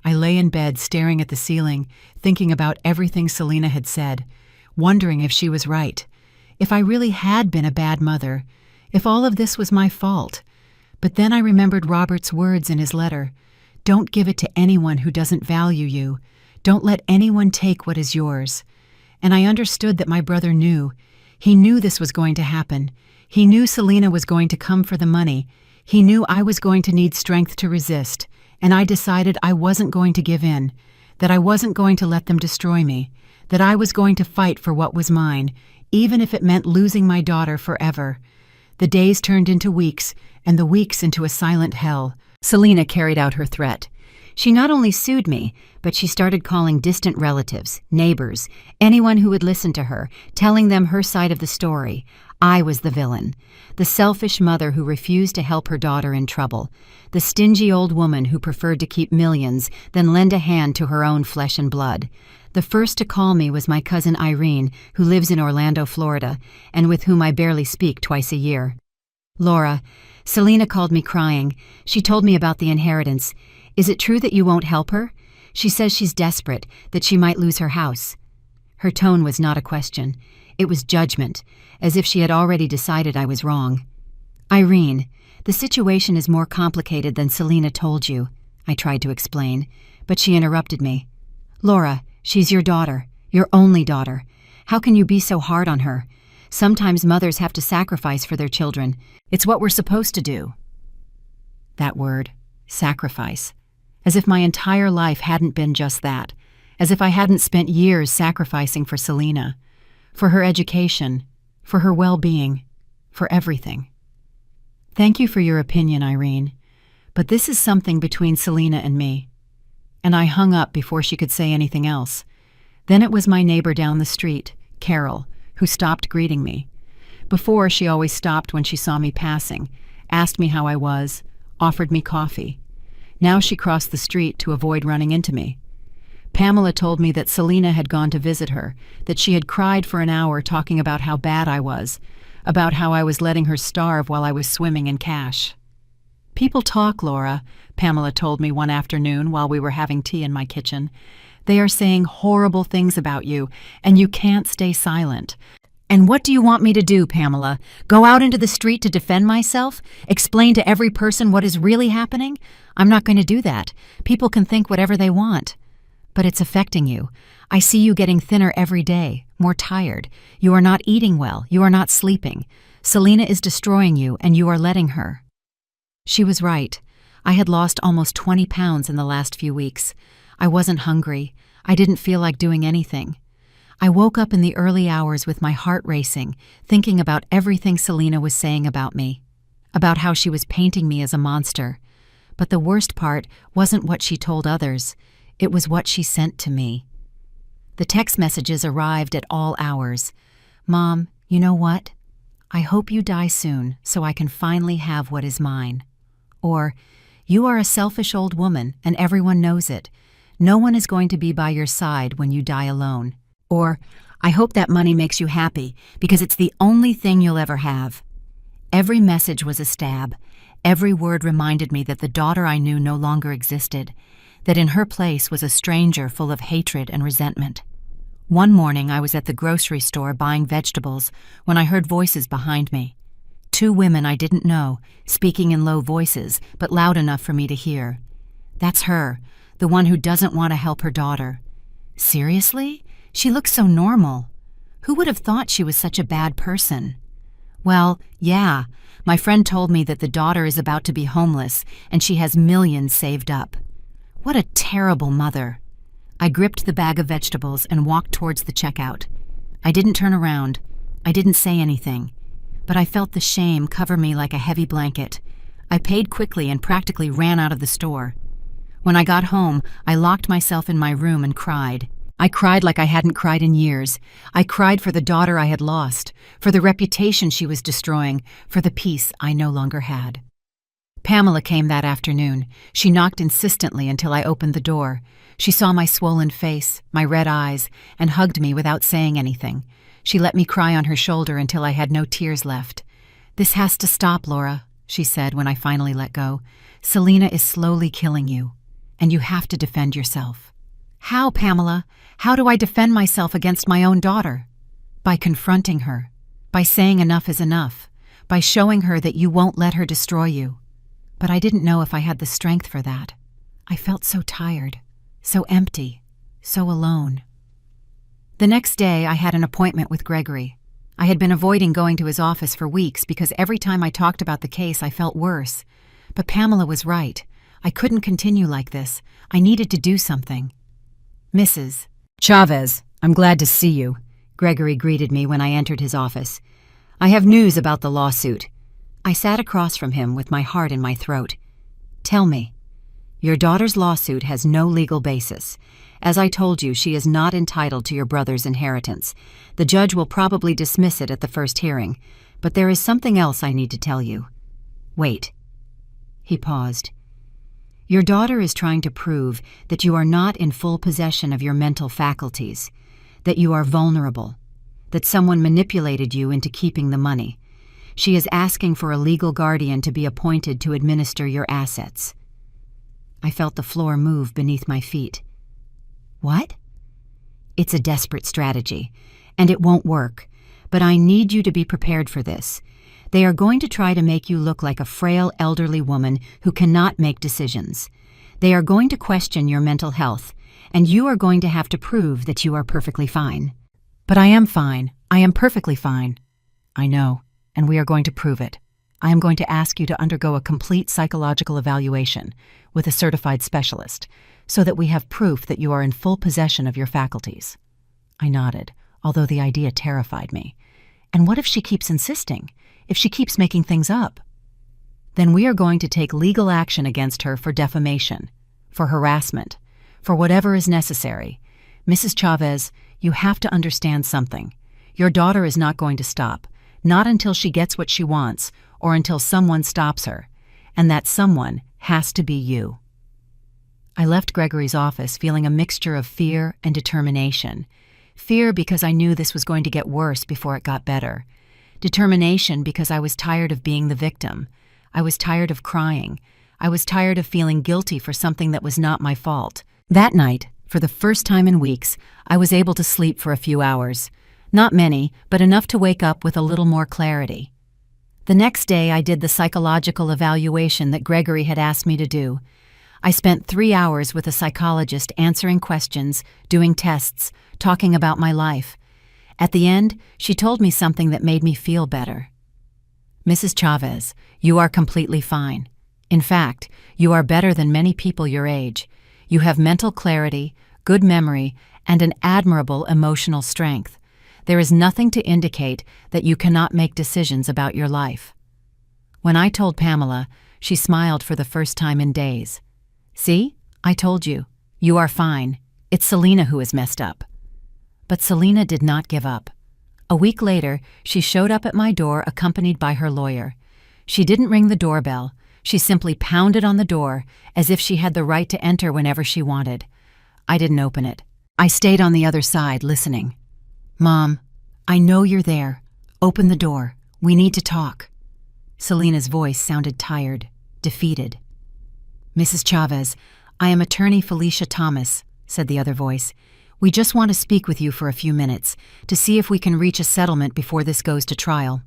[SPEAKER 1] I lay in bed staring at the ceiling, thinking about everything Selena had said, wondering if she was right, if I really had been a bad mother, if all of this was my fault. But then I remembered Robert's words in his letter. Don't give it to anyone who doesn't value you. Don't let anyone take what is yours. And I understood that my brother knew. He knew this was going to happen. He knew Selena was going to come for the money. He knew I was going to need strength to resist. And I decided I wasn't going to give in, that I wasn't going to let them destroy me, that I was going to fight for what was mine, even if it meant losing my daughter forever. The days turned into weeks, and the weeks into a silent hell. Selena carried out her threat. She not only sued me, but she started calling distant relatives, neighbors, anyone who would listen to her, telling them her side of the story. I was the villain, the selfish mother who refused to help her daughter in trouble, the stingy old woman who preferred to keep millions than lend a hand to her own flesh and blood. The first to call me was my cousin Irene, who lives in Orlando, Florida, and with whom I barely speak twice a year. "Laura, Selena called me crying. She told me about the inheritance. Is it true that you won't help her? She says she's desperate, that she might lose her house." Her tone was not a question. It was judgment, as if she had already decided I was wrong. "Irene, the situation is more complicated than Selena told you," I tried to explain, but she interrupted me. "Laura, she's your daughter, your only daughter. How can you be so hard on her? Sometimes mothers have to sacrifice for their children. It's what we're supposed to do." That word, sacrifice. As if my entire life hadn't been just that. As if I hadn't spent years sacrificing for Selena. For her education. For her well-being. For everything. "Thank you for your opinion, Irene. But this is something between Selena and me." And I hung up before she could say anything else. Then it was my neighbor down the street, Carol, who stopped greeting me. Before, she always stopped when she saw me passing, asked me how I was, offered me coffee. Now she crossed the street to avoid running into me. Pamela told me that Selena had gone to visit her, that she had cried for an hour talking about how bad I was, about how I was letting her starve while I was swimming in cash. "People talk, Laura," Pamela told me one afternoon while we were having tea in my kitchen. "They are saying horrible things about you, and you can't stay silent." "And what do you want me to do, Pamela? Go out into the street to defend myself? Explain to every person what is really happening? I'm not going to do that. People can think whatever they want." "But it's affecting you. I see you getting thinner every day, more tired. You are not eating well. You are not sleeping. Selena is destroying you, and you are letting her." She was right. I had lost almost 20 pounds in the last few weeks. I wasn't hungry. I didn't feel like doing anything. I woke up in the early hours with my heart racing, thinking about everything Selena was saying about me, about how she was painting me as a monster. But the worst part wasn't what she told others. It was what she sent to me. The text messages arrived at all hours. "Mom, you know what? I hope you die soon so I can finally have what is mine." Or, "You are a selfish old woman and everyone knows it. No one is going to be by your side when you die alone." Or, "I hope that money makes you happy because it's the only thing you'll ever have." Every message was a stab. Every word reminded me that the daughter I knew no longer existed, that in her place was a stranger full of hatred and resentment. One morning I was at the grocery store buying vegetables when I heard voices behind me. 2 women I didn't know, speaking in low voices, but loud enough for me to hear. That's her, the one who doesn't want to help her daughter. Seriously? She looks so normal. Who would have thought she was such a bad person? Well, yeah, my friend told me that the daughter is about to be homeless and she has millions saved up. What a terrible mother. I gripped the bag of vegetables and walked towards the checkout. I didn't turn around. I didn't say anything. But I felt the shame cover me like a heavy blanket. I paid quickly and practically ran out of the store. When I got home, I locked myself in my room and cried. I cried like I hadn't cried in years. I cried for the daughter I had lost, for the reputation she was destroying, for the peace I no longer had. Pamela came that afternoon. She knocked insistently until I opened the door. She saw my swollen face, my red eyes, and hugged me without saying anything. She let me cry on her shoulder until I had no tears left. "This has to stop, Laura," she said when I finally let go. "Selena is slowly killing you, and you have to defend yourself." "How, Pamela? How do I defend myself against my own daughter?" "By confronting her, by saying enough is enough, by showing her that you won't let her destroy you." But I didn't know if I had the strength for that. I felt so tired, so empty, so alone. The next day, I had an appointment with Gregory. I had been avoiding going to his office for weeks because every time I talked about the case, I felt worse. But Pamela was right. I couldn't continue like this. I needed to do something. "Mrs. Chavez, I'm glad to see you," Gregory greeted me when I entered his office. "I have news about the lawsuit." I sat across from him with my heart in my throat. "Tell me." "Your daughter's lawsuit has no legal basis. As I told you, she is not entitled to your brother's inheritance. The judge will probably dismiss it at the first hearing. But there is something else I need to tell you. Wait." He paused. "Your daughter is trying to prove that you are not in full possession of your mental faculties, that you are vulnerable, that someone manipulated you into keeping the money. She is asking for a legal guardian to be appointed to administer your assets." I felt the floor move beneath my feet. "What?" "It's a desperate strategy, and it won't work, but I need you to be prepared for this. They are going to try to make you look like a frail elderly woman who cannot make decisions. They are going to question your mental health, and you are going to have to prove that you are perfectly fine." "But I am fine. I am perfectly fine." "I know, and we are going to prove it. I am going to ask you to undergo a complete psychological evaluation with a certified specialist, so that we have proof that you are in full possession of your faculties." I nodded, although the idea terrified me. And what if she keeps insisting? If she keeps making things up? "Then we are going to take legal action against her for defamation, for harassment, for whatever is necessary. Mrs. Chavez, you have to understand something. Your daughter is not going to stop, not until she gets what she wants or until someone stops her, and that someone has to be you." I left Gregory's office feeling a mixture of fear and determination. Fear because I knew this was going to get worse before it got better. Determination because I was tired of being the victim. I was tired of crying. I was tired of feeling guilty for something that was not my fault. That night, for the first time in weeks, I was able to sleep for a few hours. Not many, but enough to wake up with a little more clarity. The next day, I did the psychological evaluation that Gregory had asked me to do. I spent 3 hours with a psychologist answering questions, doing tests, talking about my life. At the end, she told me something that made me feel better. "Mrs. Chavez, you are completely fine. In fact, you are better than many people your age. You have mental clarity, good memory, and an admirable emotional strength. There is nothing to indicate that you cannot make decisions about your life." When I told Pamela, she smiled for the first time in days. "See? I told you. You are fine. It's Selena who is messed up." But Selena did not give up. A week later, she showed up at my door accompanied by her lawyer. She didn't ring the doorbell. She simply pounded on the door as if she had the right to enter whenever she wanted. I didn't open it. I stayed on the other side, listening. "Mom, I know you're there. Open the door. We need to talk." Selena's voice sounded tired, defeated. "Mrs. Chavez, I am attorney Felicia Thomas," said the other voice. "We just want to speak with you for a few minutes to see if we can reach a settlement before this goes to trial."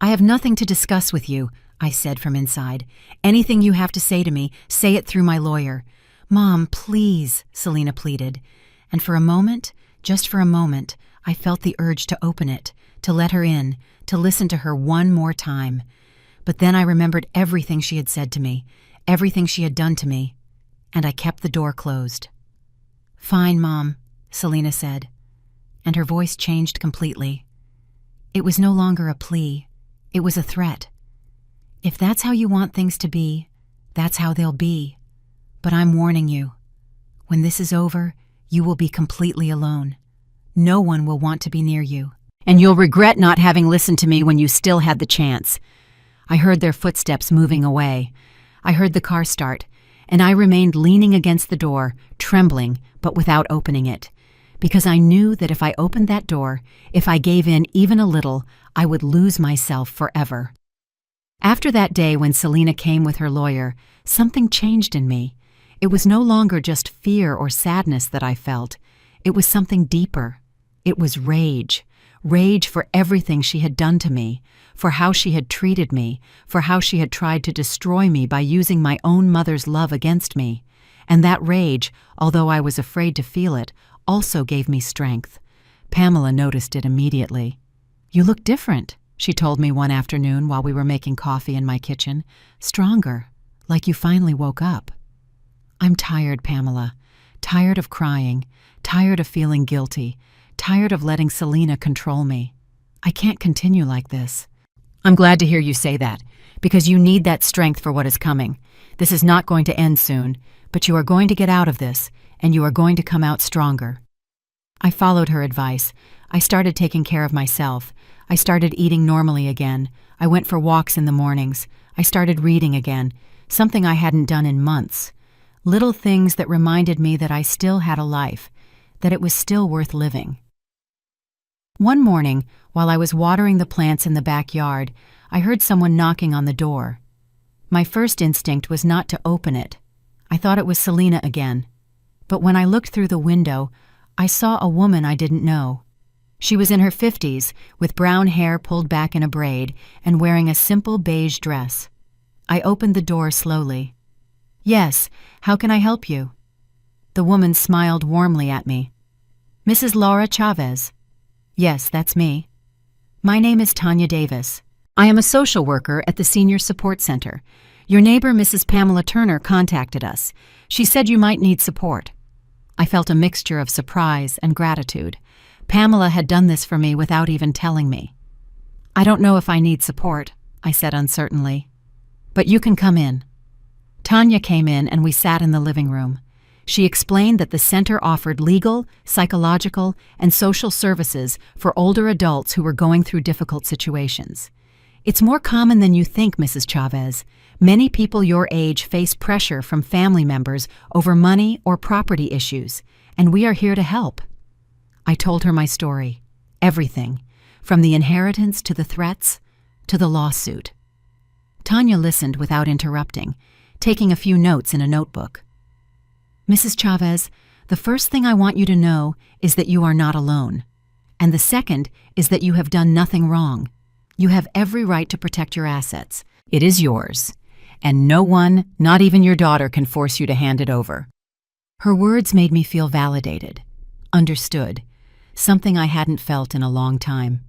[SPEAKER 1] "I have nothing to discuss with you," I said from inside. "Anything you have to say to me, say it through my lawyer." "Mom, please," Selena pleaded. And for a moment, just for a moment, I felt the urge to open it, to let her in, to listen to her one more time. But then I remembered everything she had said to me, everything she had done to me, and I kept the door closed. "Fine, Mom," Selena said, and her voice changed completely. It was no longer a plea. It was a threat. "If that's how you want things to be, that's how they'll be. But I'm warning you. When this is over, you will be completely alone. No one will want to be near you. And you'll regret not having listened to me when you still had the chance." I heard their footsteps moving away. I heard the car start, and I remained leaning against the door, trembling, but without opening it, because I knew that if I opened that door, if I gave in even a little, I would lose myself forever. After that day when Selena came with her lawyer, something changed in me. It was no longer just fear or sadness that I felt. It was something deeper. It was rage. Rage for everything she had done to me, for how she had treated me, for how she had tried to destroy me by using my own mother's love against me. And that rage, although I was afraid to feel it, also gave me strength. Pamela noticed it immediately. "You look different," she told me one afternoon while we were making coffee in my kitchen. "Stronger, like you finally woke up." "I'm tired, Pamela. Tired of crying, tired of feeling guilty, tired of letting Selena control me. I can't continue like this." "I'm glad to hear you say that, because you need that strength for what is coming. This is not going to end soon, but you are going to get out of this, and you are going to come out stronger." I followed her advice. I started taking care of myself. I started eating normally again. I went for walks in the mornings. I started reading again, something I hadn't done in months. Little things that reminded me that I still had a life, that it was still worth living. One morning, while I was watering the plants in the backyard, I heard someone knocking on the door. My first instinct was not to open it. I thought it was Selena again. But when I looked through the window, I saw a woman I didn't know. She was in her 50s, with brown hair pulled back in a braid and wearing a simple beige dress. I opened the door slowly. "Yes, how can I help you?" The woman smiled warmly at me. "Mrs. Laura Chavez?" "Yes, that's me." "My name is Tanya Davis. I am a social worker at the Senior Support Center. Your neighbor, Mrs. Pamela Turner, contacted us. She said you might need support." I felt a mixture of surprise and gratitude. Pamela had done this for me without even telling me. "I don't know if I need support," I said uncertainly. "But you can come in." Tanya came in and we sat in the living room. She explained that the center offered legal, psychological, and social services for older adults who were going through difficult situations. "It's more common than you think, Mrs. Chavez. Many people your age face pressure from family members over money or property issues, and we are here to help." I told her my story, everything, from the inheritance to the threats to the lawsuit. Tanya listened without interrupting, taking a few notes in a notebook. "Mrs. Chavez, the first thing I want you to know is that you are not alone. And the second is that you have done nothing wrong. You have every right to protect your assets. It is yours. And no one, not even your daughter, can force you to hand it over." Her words made me feel validated, understood, something I hadn't felt in a long time.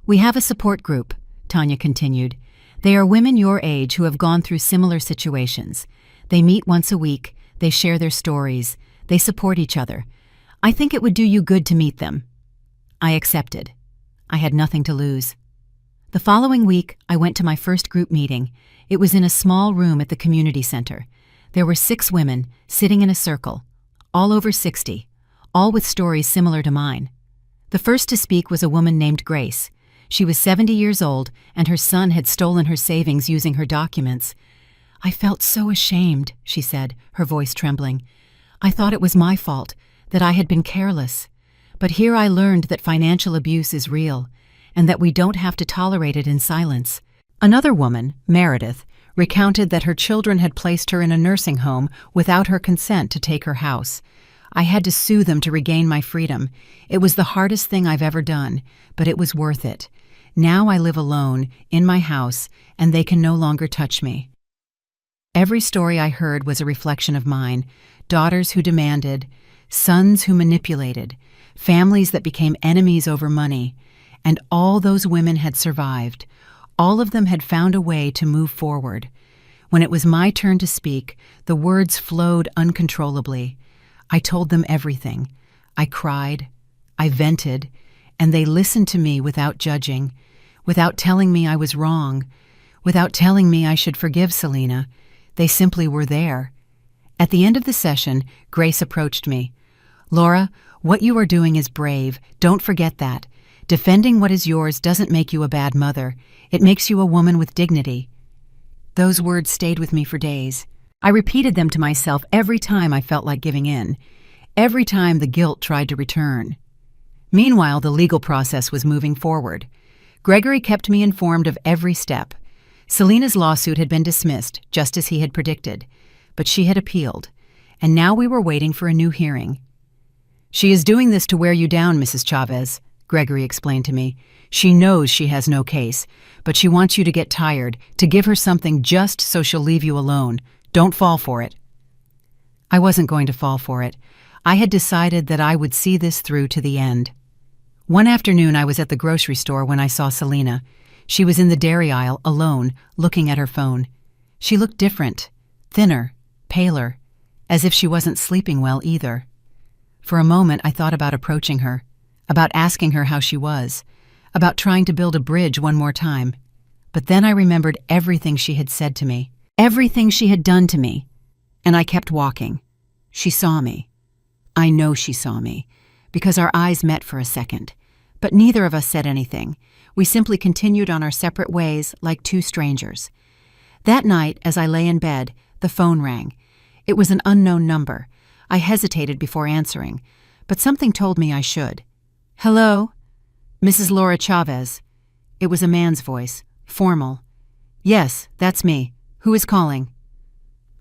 [SPEAKER 1] "We have a support group," Tanya continued. "They are women your age who have gone through similar situations. They meet once a week, they share their stories, they support each other. I think it would do you good to meet them." I accepted. I had nothing to lose. The following week, I went to my first group meeting. It was in a small room at the community center. There were 6 women sitting in a circle, all over 60, all with stories similar to mine. The first to speak was a woman named Grace. She was 70 years old, and her son had stolen her savings using her documents. "I felt so ashamed," she said, her voice trembling. "I thought it was my fault, that I had been careless. But here I learned that financial abuse is real, and that we don't have to tolerate it in silence." Another woman, Meredith, recounted that her children had placed her in a nursing home without her consent to take her house. "I had to sue them to regain my freedom. It was the hardest thing I've ever done, but it was worth it. Now I live alone, in my house, and they can no longer touch me." Every story I heard was a reflection of mine. Daughters who demanded, sons who manipulated, families that became enemies over money. And all those women had survived. All of them had found a way to move forward. When it was my turn to speak, the words flowed uncontrollably. I told them everything. I cried, I vented, and they listened to me without judging, without telling me I was wrong, without telling me I should forgive Selena. They simply were there. At the end of the session, Grace approached me. "Laura, what you are doing is brave. Don't forget that. Defending what is yours doesn't make you a bad mother. It makes you a woman with dignity." Those words stayed with me for days. I repeated them to myself every time I felt like giving in, every time the guilt tried to return. Meanwhile, the legal process was moving forward. Gregory kept me informed of every step. Selena's lawsuit had been dismissed, just as he had predicted, but she had appealed, and now we were waiting for a new hearing. "She is doing this to wear you down, Mrs. Chavez," Gregory explained to me. "She knows she has no case, but she wants you to get tired, to give her something just so she'll leave you alone. Don't fall for it." I wasn't going to fall for it. I had decided that I would see this through to the end. One afternoon I was at the grocery store when I saw Selena. She was in the dairy aisle, alone, looking at her phone. She looked different, thinner, paler, as if she wasn't sleeping well either. For a moment I thought about approaching her, about asking her how she was, about trying to build a bridge one more time. But then I remembered everything she had said to me, everything she had done to me, and I kept walking. She saw me. I know she saw me, because our eyes met for a second. But neither of us said anything. We simply continued on our separate ways like two strangers. That night, as I lay in bed, the phone rang. It was an unknown number. I hesitated before answering, but something told me I should. "Hello? Mrs. Laura Chavez." It was a man's voice, formal. "Yes, that's me. Who is calling?"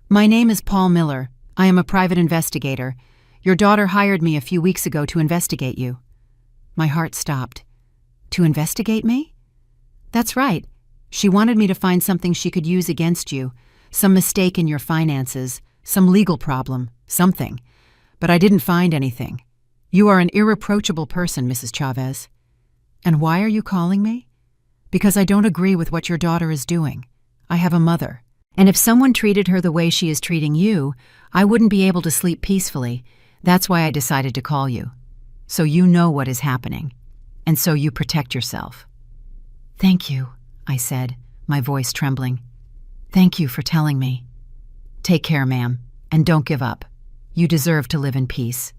[SPEAKER 1] "My name is Paul Miller. I am a private investigator. Your daughter hired me a few weeks ago to investigate you." My heart stopped. "To investigate me?" "That's right. She wanted me to find something she could use against you, some mistake in your finances, some legal problem, something. But I didn't find anything. You are an irreproachable person, Mrs. Chavez." "And why are you calling me?" "Because I don't agree with what your daughter is doing. I have a mother. And if someone treated her the way she is treating you, I wouldn't be able to sleep peacefully. That's why I decided to call you. So you know what is happening. And so you protect yourself." "Thank you," I said, my voice trembling. "Thank you for telling me." "Take care, ma'am, and don't give up. You deserve to live in peace."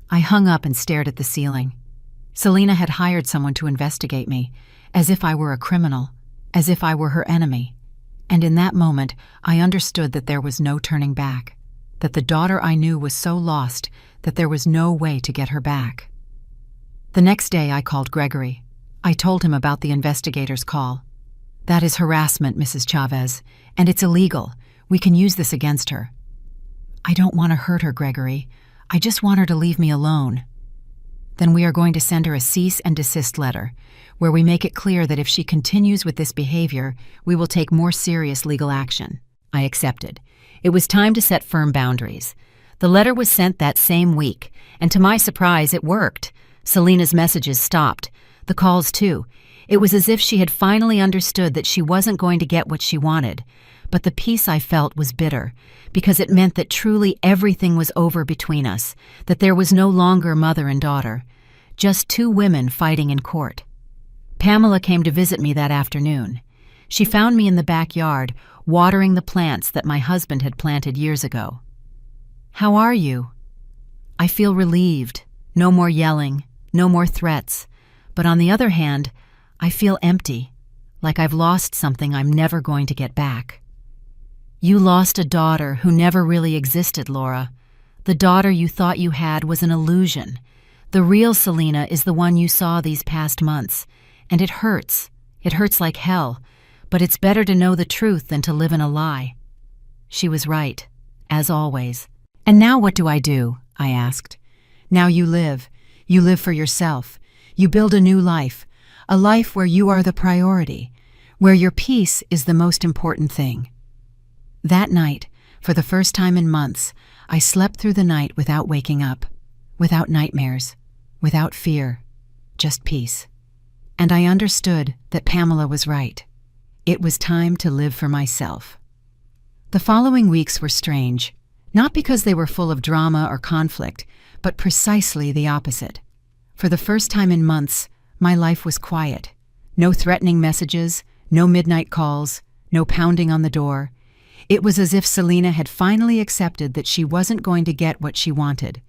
[SPEAKER 1] I hung up and stared at the ceiling. Selena had hired someone to investigate me, as if I were a criminal, as if I were her enemy. And in that moment, I understood that there was no turning back, that the daughter I knew was so lost that there was no way to get her back. The next day, I called Gregory. I told him about the investigator's call. "That is harassment, Mrs. Chavez, and it's illegal. We can use this against her." "I don't want to hurt her, Gregory. I just want her to leave me alone." "Then we are going to send her a cease and desist letter, where we make it clear that if she continues with this behavior, we will take more serious legal action." I accepted. It was time to set firm boundaries. The letter was sent that same week, and to my surprise, it worked. Selena's messages stopped. The calls, too. It was as if she had finally understood that she wasn't going to get what she wanted. But the peace I felt was bitter, because it meant that truly everything was over between us, that there was no longer mother and daughter, just two women fighting in court. Pamela came to visit me that afternoon. She found me in the backyard, watering the plants that my husband had planted years ago. "How are you?" "I feel relieved. No more yelling, no more threats. But on the other hand, I feel empty, like I've lost something I'm never going to get back." "You lost a daughter who never really existed, Laura. The daughter you thought you had was an illusion. The real Selena is the one you saw these past months, and it hurts. It hurts like hell, but it's better to know the truth than to live in a lie." She was right, as always. "And now what do?" I asked. "Now you live. You live for yourself. You build a new life, a life where you are the priority, where your peace is the most important thing." That night, for the first time in months, I slept through the night without waking up, without nightmares, without fear, just peace. And I understood that Pamela was right. It was time to live for myself. The following weeks were strange, not because they were full of drama or conflict, but precisely the opposite. For the first time in months, my life was quiet. No threatening messages, no midnight calls, no pounding on the door. It was as if Selena had finally accepted that she wasn't going to get what she wanted.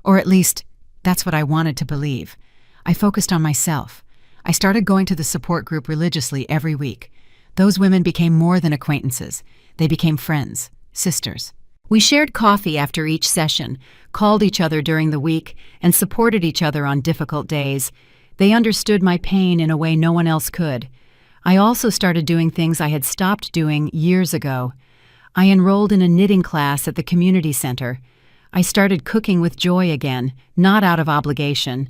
[SPEAKER 1] Or at least, that's what I wanted to believe. I focused on myself. I started going to the support group religiously every week. Those women became more than acquaintances. They became friends, sisters. We shared coffee after each session, called each other during the week, and supported each other on difficult days. They understood my pain in a way no one else could. I also started doing things I had stopped doing years ago. I enrolled in a knitting class at the community center. I started cooking with joy again, not out of obligation.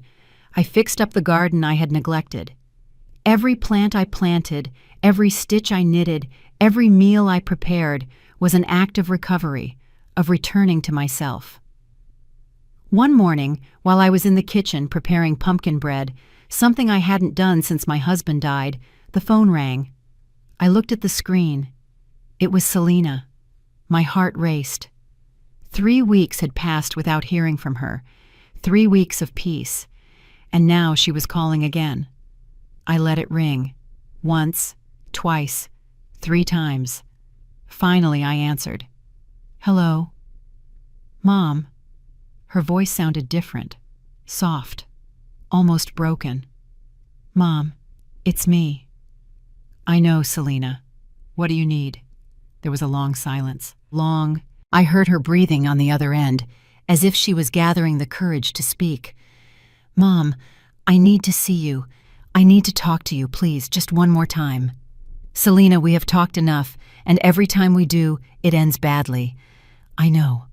[SPEAKER 1] I fixed up the garden I had neglected. Every plant I planted, every stitch I knitted, every meal I prepared was an act of recovery, of returning to myself. One morning, while I was in the kitchen preparing pumpkin bread, something I hadn't done since my husband died, the phone rang. I looked at the screen. It was Selena. My heart raced. 3 weeks had passed without hearing from her, 3 weeks of peace, and now she was calling again. I let it ring, once, twice, 3 times. Finally, I answered. "Hello?" "Mom." Her voice sounded different, soft, almost broken. "Mom, it's me." "I know, Selena. What do you need?" There was a long silence. Long. I heard her breathing on the other end, as if she was gathering the courage to speak. "Mom, I need to see you. I need to talk to you, please, just one more time." "Selena, we have talked enough, and every time we do, it ends badly." I know.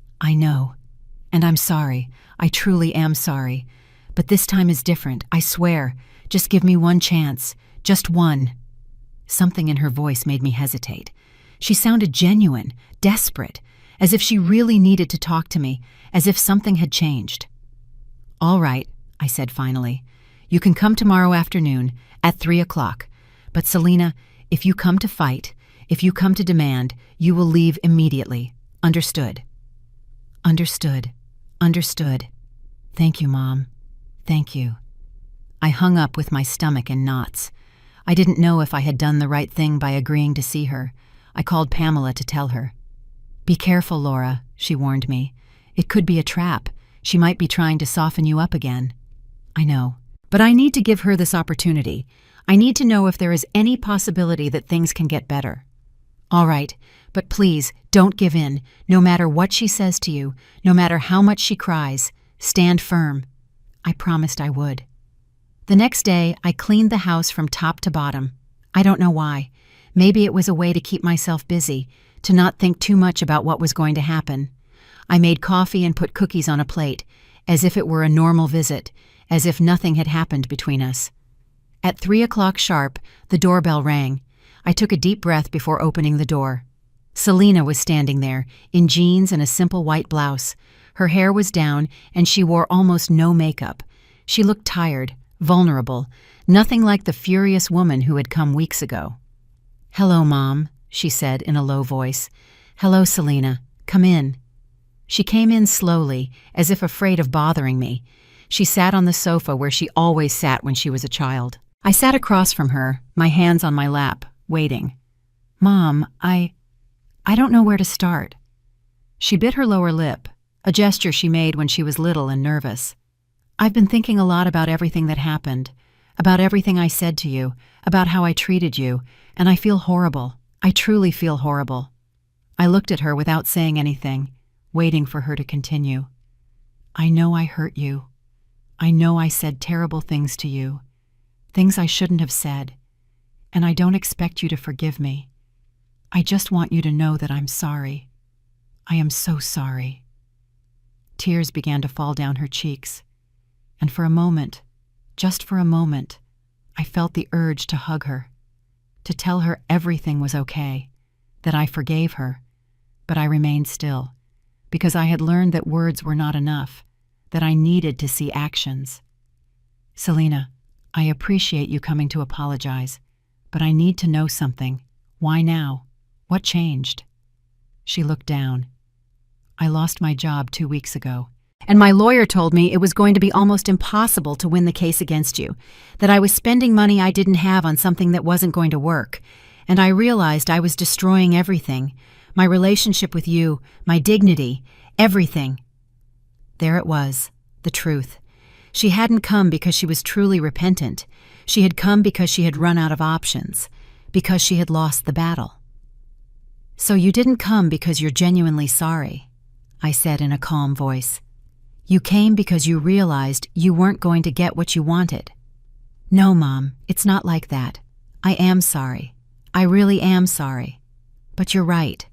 [SPEAKER 1] And I'm sorry. I truly am sorry. But this time is different, I swear. Just give me one chance. Just one." Something in her voice made me hesitate. She sounded genuine, desperate, as if she really needed to talk to me, as if something had changed. "All right," I said finally. "You can come tomorrow afternoon at 3 o'clock. But Selena, if you come to fight, if you come to demand, you will leave immediately. Understood?" Understood. "Thank you, Mom. Thank you." I hung up with my stomach in knots. I didn't know if I had done the right thing by agreeing to see her. I called Pamela to tell her. "Be careful, Laura," she warned me. "It could be a trap. She might be trying to soften you up again." "I know. But I need to give her this opportunity. I need to know if there is any possibility that things can get better." "All right, but please, don't give in. No matter what she says to you, no matter how much she cries, stand firm." I promised I would. The next day, I cleaned the house from top to bottom. I don't know why. Maybe it was a way to keep myself busy, to not think too much about what was going to happen. I made coffee and put cookies on a plate, as if it were a normal visit, as if nothing had happened between us. At 3 o'clock sharp, the doorbell rang. I took a deep breath before opening the door. Selena was standing there, in jeans and a simple white blouse. Her hair was down, and she wore almost no makeup. She looked tired, vulnerable, nothing like the furious woman who had come weeks ago. "Hello, Mom," she said in a low voice. "Hello, Selena. Come in." She came in slowly, as if afraid of bothering me. She sat on the sofa where she always sat when she was a child. I sat across from her, my hands on my lap, waiting. "Mom, I don't know where to start." She bit her lower lip, a gesture she made when she was little and nervous. "I've been thinking a lot about everything that happened, about everything I said to you, about how I treated you, and I feel horrible. I truly feel horrible." I looked at her without saying anything, waiting for her to continue. "I know I hurt you. I know I said terrible things to you, things I shouldn't have said, and I don't expect you to forgive me. I just want you to know that I'm sorry. I am so sorry." Tears began to fall down her cheeks, and for a moment, just for a moment, I felt the urge to hug her, to tell her everything was okay, that I forgave her, but I remained still, because I had learned that words were not enough, that I needed to see actions. "Selena, I appreciate you coming to apologize, but I need to know something. Why now? What changed?" She looked down. "I lost my job 2 weeks ago, and my lawyer told me it was going to be almost impossible to win the case against you, that I was spending money I didn't have on something that wasn't going to work, and I realized I was destroying everything, my relationship with you, my dignity, everything." There it was, the truth. She hadn't come because she was truly repentant. She had come because she had run out of options, because she had lost the battle. "So you didn't come because you're genuinely sorry," I said in a calm voice. "You came because you realized you weren't going to get what you wanted." "No, Mom, it's not like that. I am sorry. I really am sorry. But you're right.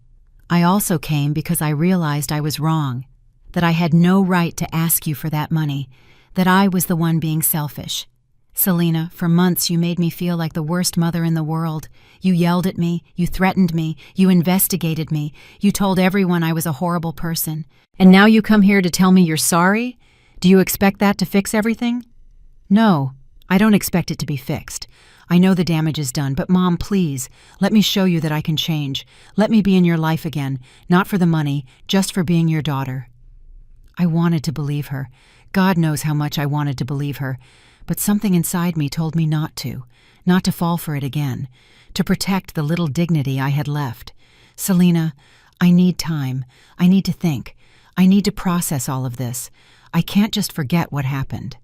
[SPEAKER 1] I also came because I realized I was wrong, that I had no right to ask you for that money, that I was the one being selfish. Selena, for months you made me feel like the worst mother in the world. You yelled at me, you threatened me, you investigated me, you told everyone I was a horrible person. And now you come here to tell me you're sorry? Do you expect that to fix everything?" "No, I don't expect it to be fixed. I know the damage is done, but Mom, please, let me show you that I can change. Let me be in your life again, not for the money, just for being your daughter." I wanted to believe her. God knows how much I wanted to believe her. But something inside me told me not to fall for it again, to protect the little dignity I had left. "Selena, I need time. I need to think. I need to process all of this. I can't just forget what happened.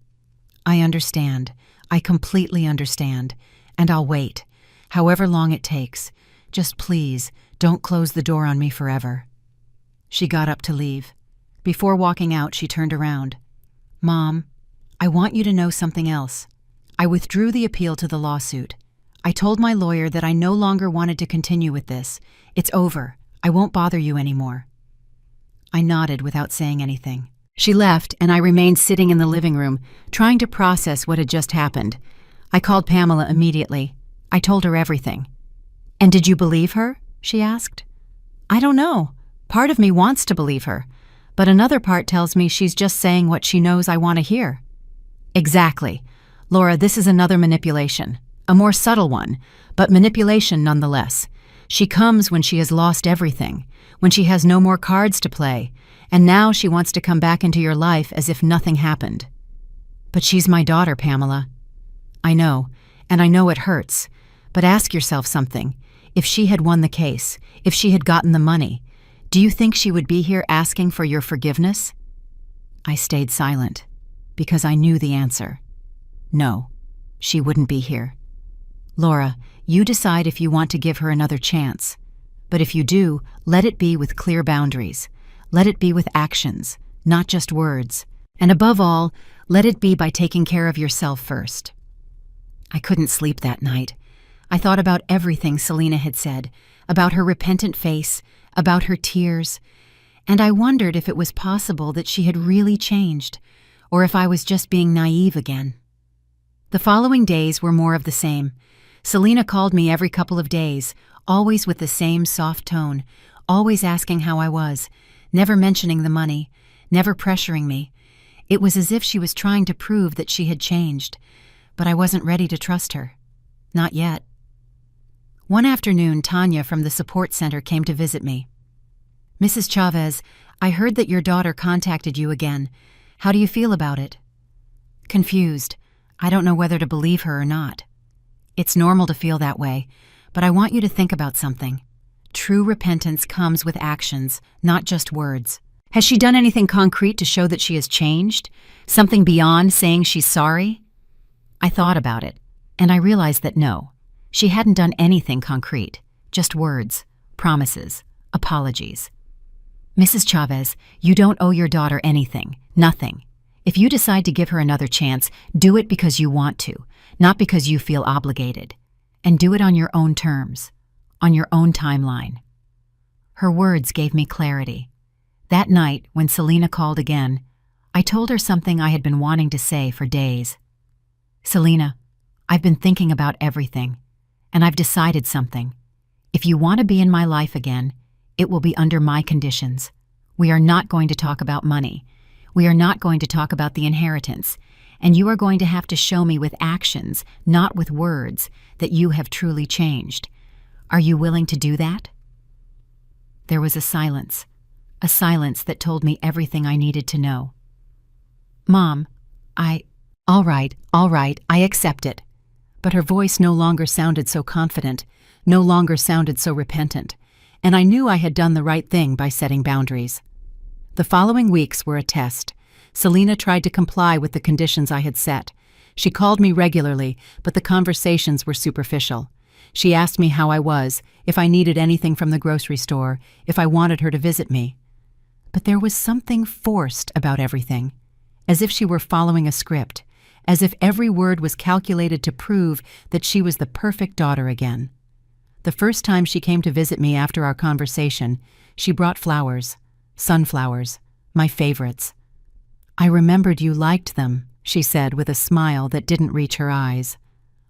[SPEAKER 1] I understand. I completely understand. And I'll wait. However long it takes. Just please, don't close the door on me forever. She got up to leave. Before walking out, she turned around. Mom, I want you to know something else. I withdrew the appeal to the lawsuit. I told my lawyer that I no longer wanted to continue with this. It's over. I won't bother you anymore. I nodded without saying anything. She left, and I remained sitting in the living room, trying to process what had just happened. I called Pamela immediately. I told her everything. And did you believe her? She asked. I don't know. Part of me wants to believe her, but another part tells me she's just saying what she knows I want to hear. Exactly. Laura, this is another manipulation. A more subtle one, but manipulation nonetheless. She comes when she has lost everything, when she has no more cards to play, and now she wants to come back into your life as if nothing happened. But she's my daughter, Pamela. I know, and I know it hurts, but ask yourself something. If she had won the case, if she had gotten the money, do you think she would be here asking for your forgiveness? I stayed silent, because I knew the answer. No, she wouldn't be here. Laura, you decide if you want to give her another chance. But if you do, let it be with clear boundaries. Let it be with actions, not just words. And above all, let it be by taking care of yourself first. I couldn't sleep that night. I thought about everything Selena had said, about her repentant face, about her tears, and I wondered if it was possible that she had really changed, or if I was just being naive again. The following days were more of the same. Selena called me every couple of days, always with the same soft tone, always asking how I was, never mentioning the money, never pressuring me. It was as if she was trying to prove that she had changed, but I wasn't ready to trust her. Not yet. One afternoon, Tanya from the support center came to visit me. Mrs. Chavez, I heard that your daughter contacted you again. How do you feel about it? Confused. I don't know whether to believe her or not. It's normal to feel that way, but I want you to think about something. True repentance comes with actions, not just words. Has she done anything concrete to show that she has changed? Something beyond saying she's sorry? I thought about it, and I realized that no, she hadn't done anything concrete, just words, promises, apologies. Mrs. Chavez, you don't owe your daughter anything, nothing. If you decide to give her another chance, do it because you want to, not because you feel obligated. And do it on your own terms, on your own timeline. Her words gave me clarity. That night, when Selena called again, I told her something I had been wanting to say for days. Selena, I've been thinking about everything, and I've decided something. If you want to be in my life again, it will be under my conditions. We are not going to talk about money. We are not going to talk about the inheritance, and you are going to have to show me with actions, not with words, that you have truly changed. Are you willing to do that? There was a silence that told me everything I needed to know. Mom, all right, I accept it. But her voice no longer sounded so confident, no longer sounded so repentant, and I knew I had done the right thing by setting boundaries. The following weeks were a test. Selena tried to comply with the conditions I had set. She called me regularly, but the conversations were superficial. She asked me how I was, if I needed anything from the grocery store, if I wanted her to visit me. But there was something forced about everything, as if she were following a script, as if every word was calculated to prove that she was the perfect daughter again. The first time she came to visit me after our conversation, she brought flowers, sunflowers, my favorites. I remembered you liked them, she said with a smile that didn't reach her eyes.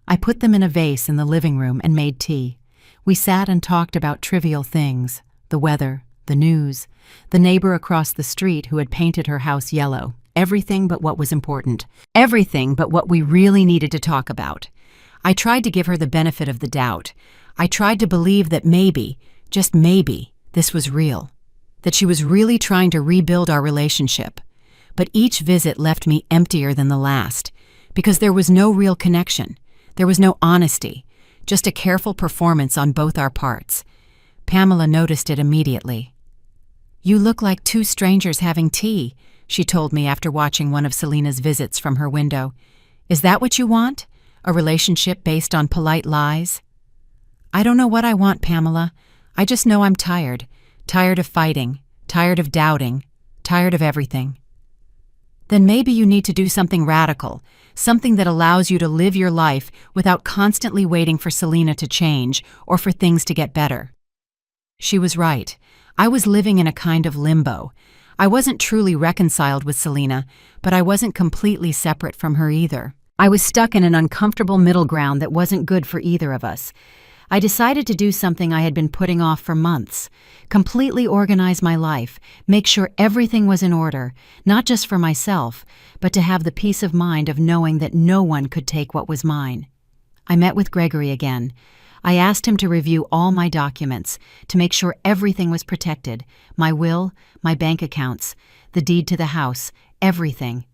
[SPEAKER 1] I put them in a vase in the living room and made tea. We sat and talked about trivial things, the weather, the news, the neighbor across the street who had painted her house yellow, everything but what was important, everything but what we really needed to talk about. I tried to give her the benefit of the doubt. I tried to believe that maybe, just maybe, this was real, that she was really trying to rebuild our relationship. But each visit left me emptier than the last, because there was no real connection. There was no honesty, just a careful performance on both our parts. Pamela noticed it immediately. You look like two strangers having tea. she told me after watching one of Selena's visits from her window. Is that what you want? A relationship based on polite lies? I don't know what I want, Pamela. I just know I'm tired. Tired of fighting. Tired of doubting. Tired of everything. Then maybe you need to do something radical, something that allows you to live your life without constantly waiting for Selena to change or for things to get better. She was right. I was living in a kind of limbo. I wasn't truly reconciled with Selena, but I wasn't completely separate from her either. I was stuck in an uncomfortable middle ground that wasn't good for either of us. I decided to do something I had been putting off for months. Completely organize my life, make sure everything was in order, not just for myself, but to have the peace of mind of knowing that no one could take what was mine. I met with Gregory again. I asked him to review all my documents, to make sure everything was protected, my will, my bank accounts, the deed to the house, everything.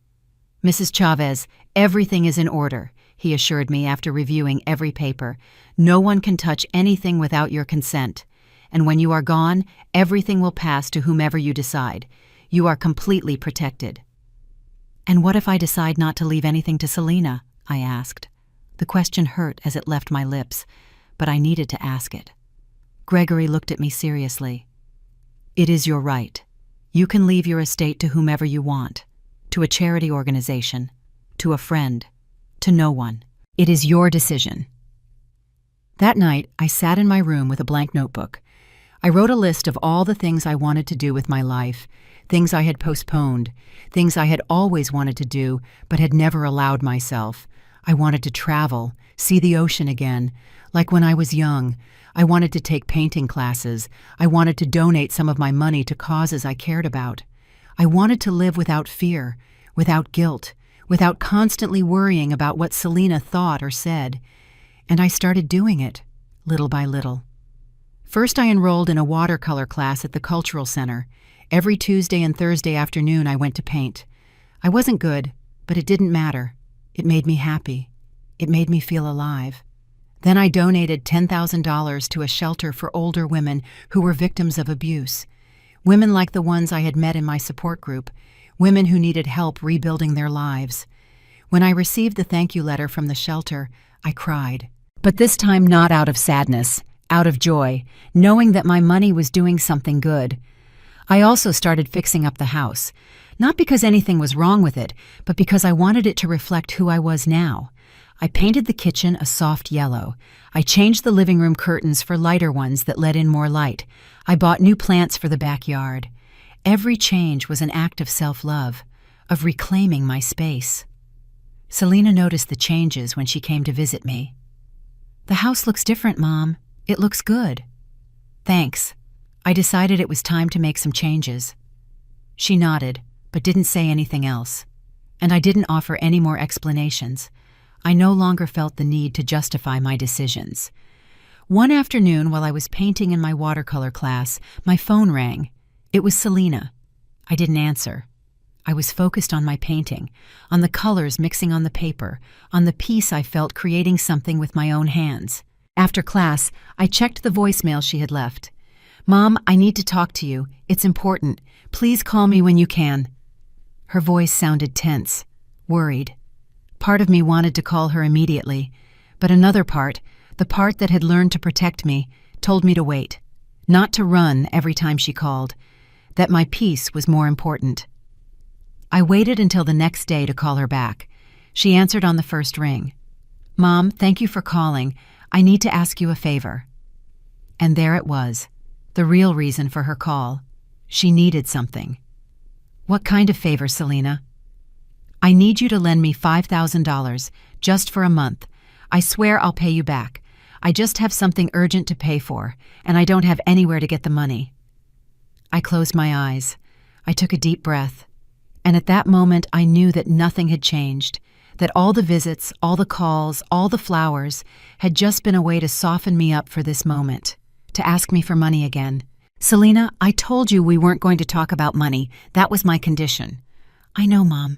[SPEAKER 1] Mrs. Chavez, everything is in order, he assured me after reviewing every paper. No one can touch anything without your consent. And when you are gone, everything will pass to whomever you decide. You are completely protected. And what if I decide not to leave anything to Selena? I asked. The question hurt as it left my lips, but I needed to ask it. Gregory looked at me seriously. It is your right. You can leave your estate to whomever you want, to a charity organization, to a friend, to no one. It is your decision. That night, I sat in my room with a blank notebook. I wrote a list of all the things I wanted to do with my life, things I had postponed, things I had always wanted to do but had never allowed myself. I wanted to travel, see the ocean again, like when I was young. I wanted to take painting classes. I wanted to donate some of my money to causes I cared about. I wanted to live without fear, without guilt, without constantly worrying about what Selena thought or said. And I started doing it, little by little. First, I enrolled in a watercolor class at the Cultural Center. Every Tuesday and Thursday afternoon, I went to paint. I wasn't good, but it didn't matter. It made me happy. It made me feel alive. Then I donated $10,000 to a shelter for older women who were victims of abuse. Women like the ones I had met in my support group, women who needed help rebuilding their lives. When I received the thank you letter from the shelter, I cried. But this time not out of sadness, out of joy, knowing that my money was doing something good. I also started fixing up the house, not because anything was wrong with it, but because I wanted it to reflect who I was now. I painted the kitchen a soft yellow. I changed the living room curtains for lighter ones that let in more light. I bought new plants for the backyard. Every change was an act of self-love, of reclaiming my space. Selena noticed the changes when she came to visit me. The house looks different, Mom. It looks good. Thanks. I decided it was time to make some changes. She nodded, but didn't say anything else. And I didn't offer any more explanations. I no longer felt the need to justify my decisions. One afternoon, while I was painting in my watercolor class, my phone rang. It was Selena. I didn't answer. I was focused on my painting, on the colors mixing on the paper, on the peace I felt creating something with my own hands. After class, I checked the voicemail she had left. Mom, I need to talk to you. It's important. Please call me when you can. Her voice sounded tense, worried. Part of me wanted to call her immediately, but another part, the part that had learned to protect me, told me to wait, not to run every time she called, that my peace was more important. I waited until the next day to call her back. She answered on the first ring. Mom, thank you for calling. I need to ask you a favor. And there it was, the real reason for her call. She needed something. What kind of favor, Selena? I need you to lend me $5,000, just for a month. I swear I'll pay you back. I just have something urgent to pay for, and I don't have anywhere to get the money. I closed my eyes. I took a deep breath. And at that moment, I knew that nothing had changed, that all the visits, all the calls, all the flowers had just been a way to soften me up for this moment, to ask me for money again. Selena, I told you we weren't going to talk about money. That was my condition. I know, Mom,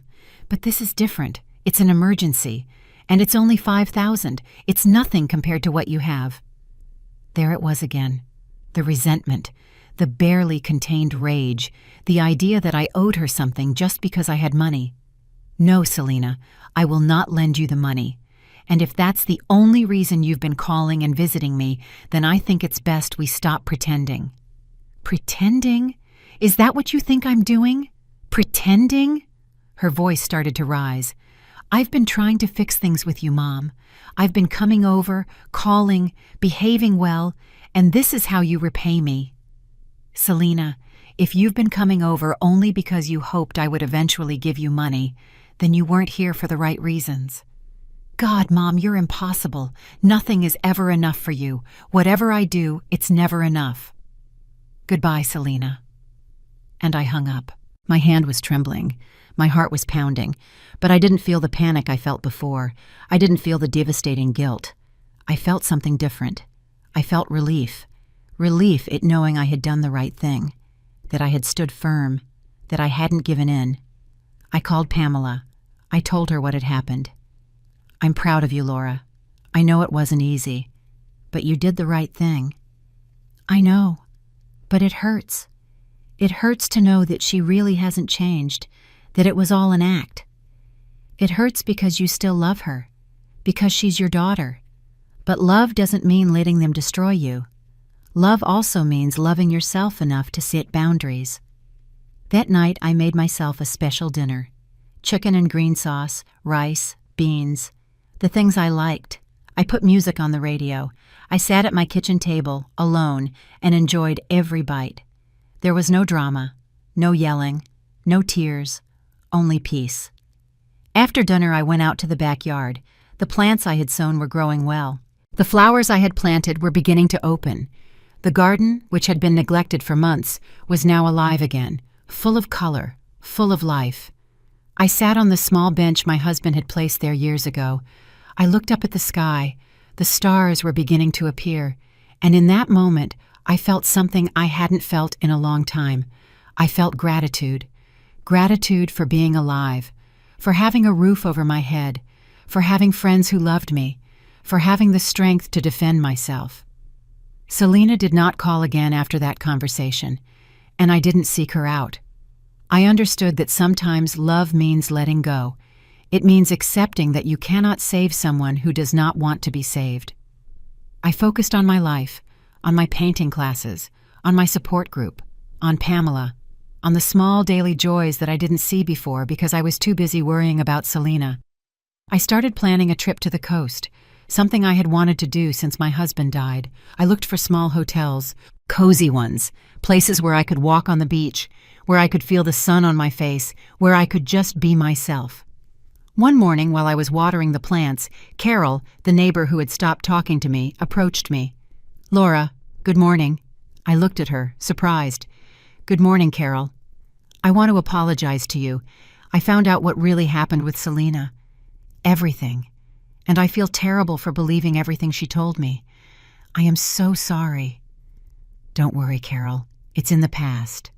[SPEAKER 1] but this is different. It's an emergency, and it's only $5,000. It's nothing compared to what you have. There it was again, the resentment, the barely contained rage, the idea that I owed her something just because I had money. No, Selena, I will not lend you the money. And if that's the only reason you've been calling and visiting me, then I think it's best we stop pretending. Pretending? Is that what you think I'm doing? Pretending? Her voice started to rise. I've been trying to fix things with you, Mom. I've been coming over, calling, behaving well, and this is how you repay me. Selena, if you've been coming over only because you hoped I would eventually give you money, then you weren't here for the right reasons. God, Mom, you're impossible. Nothing is ever enough for you. Whatever I do, it's never enough. Goodbye, Selena. And I hung up. My hand was trembling. My heart was pounding. But I didn't feel the panic I felt before. I didn't feel the devastating guilt. I felt something different. I felt relief. Relief at knowing I had done the right thing. That I had stood firm. That I hadn't given in. I called Pamela. I told her what had happened. I'm proud of you, Laura. I know it wasn't easy. But you did the right thing. I know. But it hurts. It hurts to know that she really hasn't changed, that it was all an act. It hurts because you still love her, because she's your daughter. But love doesn't mean letting them destroy you. Love also means loving yourself enough to set boundaries. That night, I made myself a special dinner. Chicken and green sauce, rice, beans, the things I liked. I put music on the radio. I sat at my kitchen table, alone, and enjoyed every bite. There was no drama, no yelling, no tears, only peace. After dinner, I went out to the backyard. The plants I had sown were growing well. The flowers I had planted were beginning to open. The garden, which had been neglected for months, was now alive again, full of color, full of life. I sat on the small bench my husband had placed there years ago. I looked up at the sky. The stars were beginning to appear, and in that moment, I felt something I hadn't felt in a long time. I felt gratitude. Gratitude for being alive, for having a roof over my head, for having friends who loved me, for having the strength to defend myself. Selena did not call again after that conversation, and I didn't seek her out. I understood that sometimes love means letting go. It means accepting that you cannot save someone who does not want to be saved. I focused on my life, on my painting classes, on my support group, on Pamela, on the small daily joys that I didn't see before because I was too busy worrying about Selena. I started planning a trip to the coast, something I had wanted to do since my husband died. I looked for small hotels, cozy ones, places where I could walk on the beach, where I could feel the sun on my face, where I could just be myself. One morning while I was watering the plants, Carol, the neighbor who had stopped talking to me, approached me. "Laura, good morning." I looked at her, surprised. "Good morning, Carol. I want to apologize to you. I found out what really happened with Selena. Everything. And I feel terrible for believing everything she told me. I am so sorry." "Don't worry, Carol. It's in the past."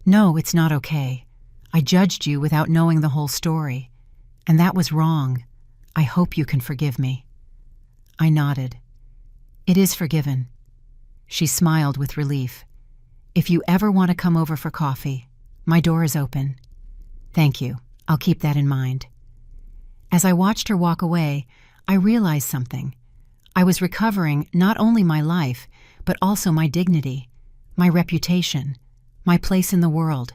[SPEAKER 1] "No, it's not okay. I judged you without knowing the whole story. And that was wrong. I hope you can forgive me." I nodded. "It is forgiven." She smiled with relief. "If you ever want to come over for coffee, my door is open." "Thank you. I'll keep that in mind." As I watched her walk away, I realized something. I was recovering not only my life, but also my dignity, my reputation, my place in the world.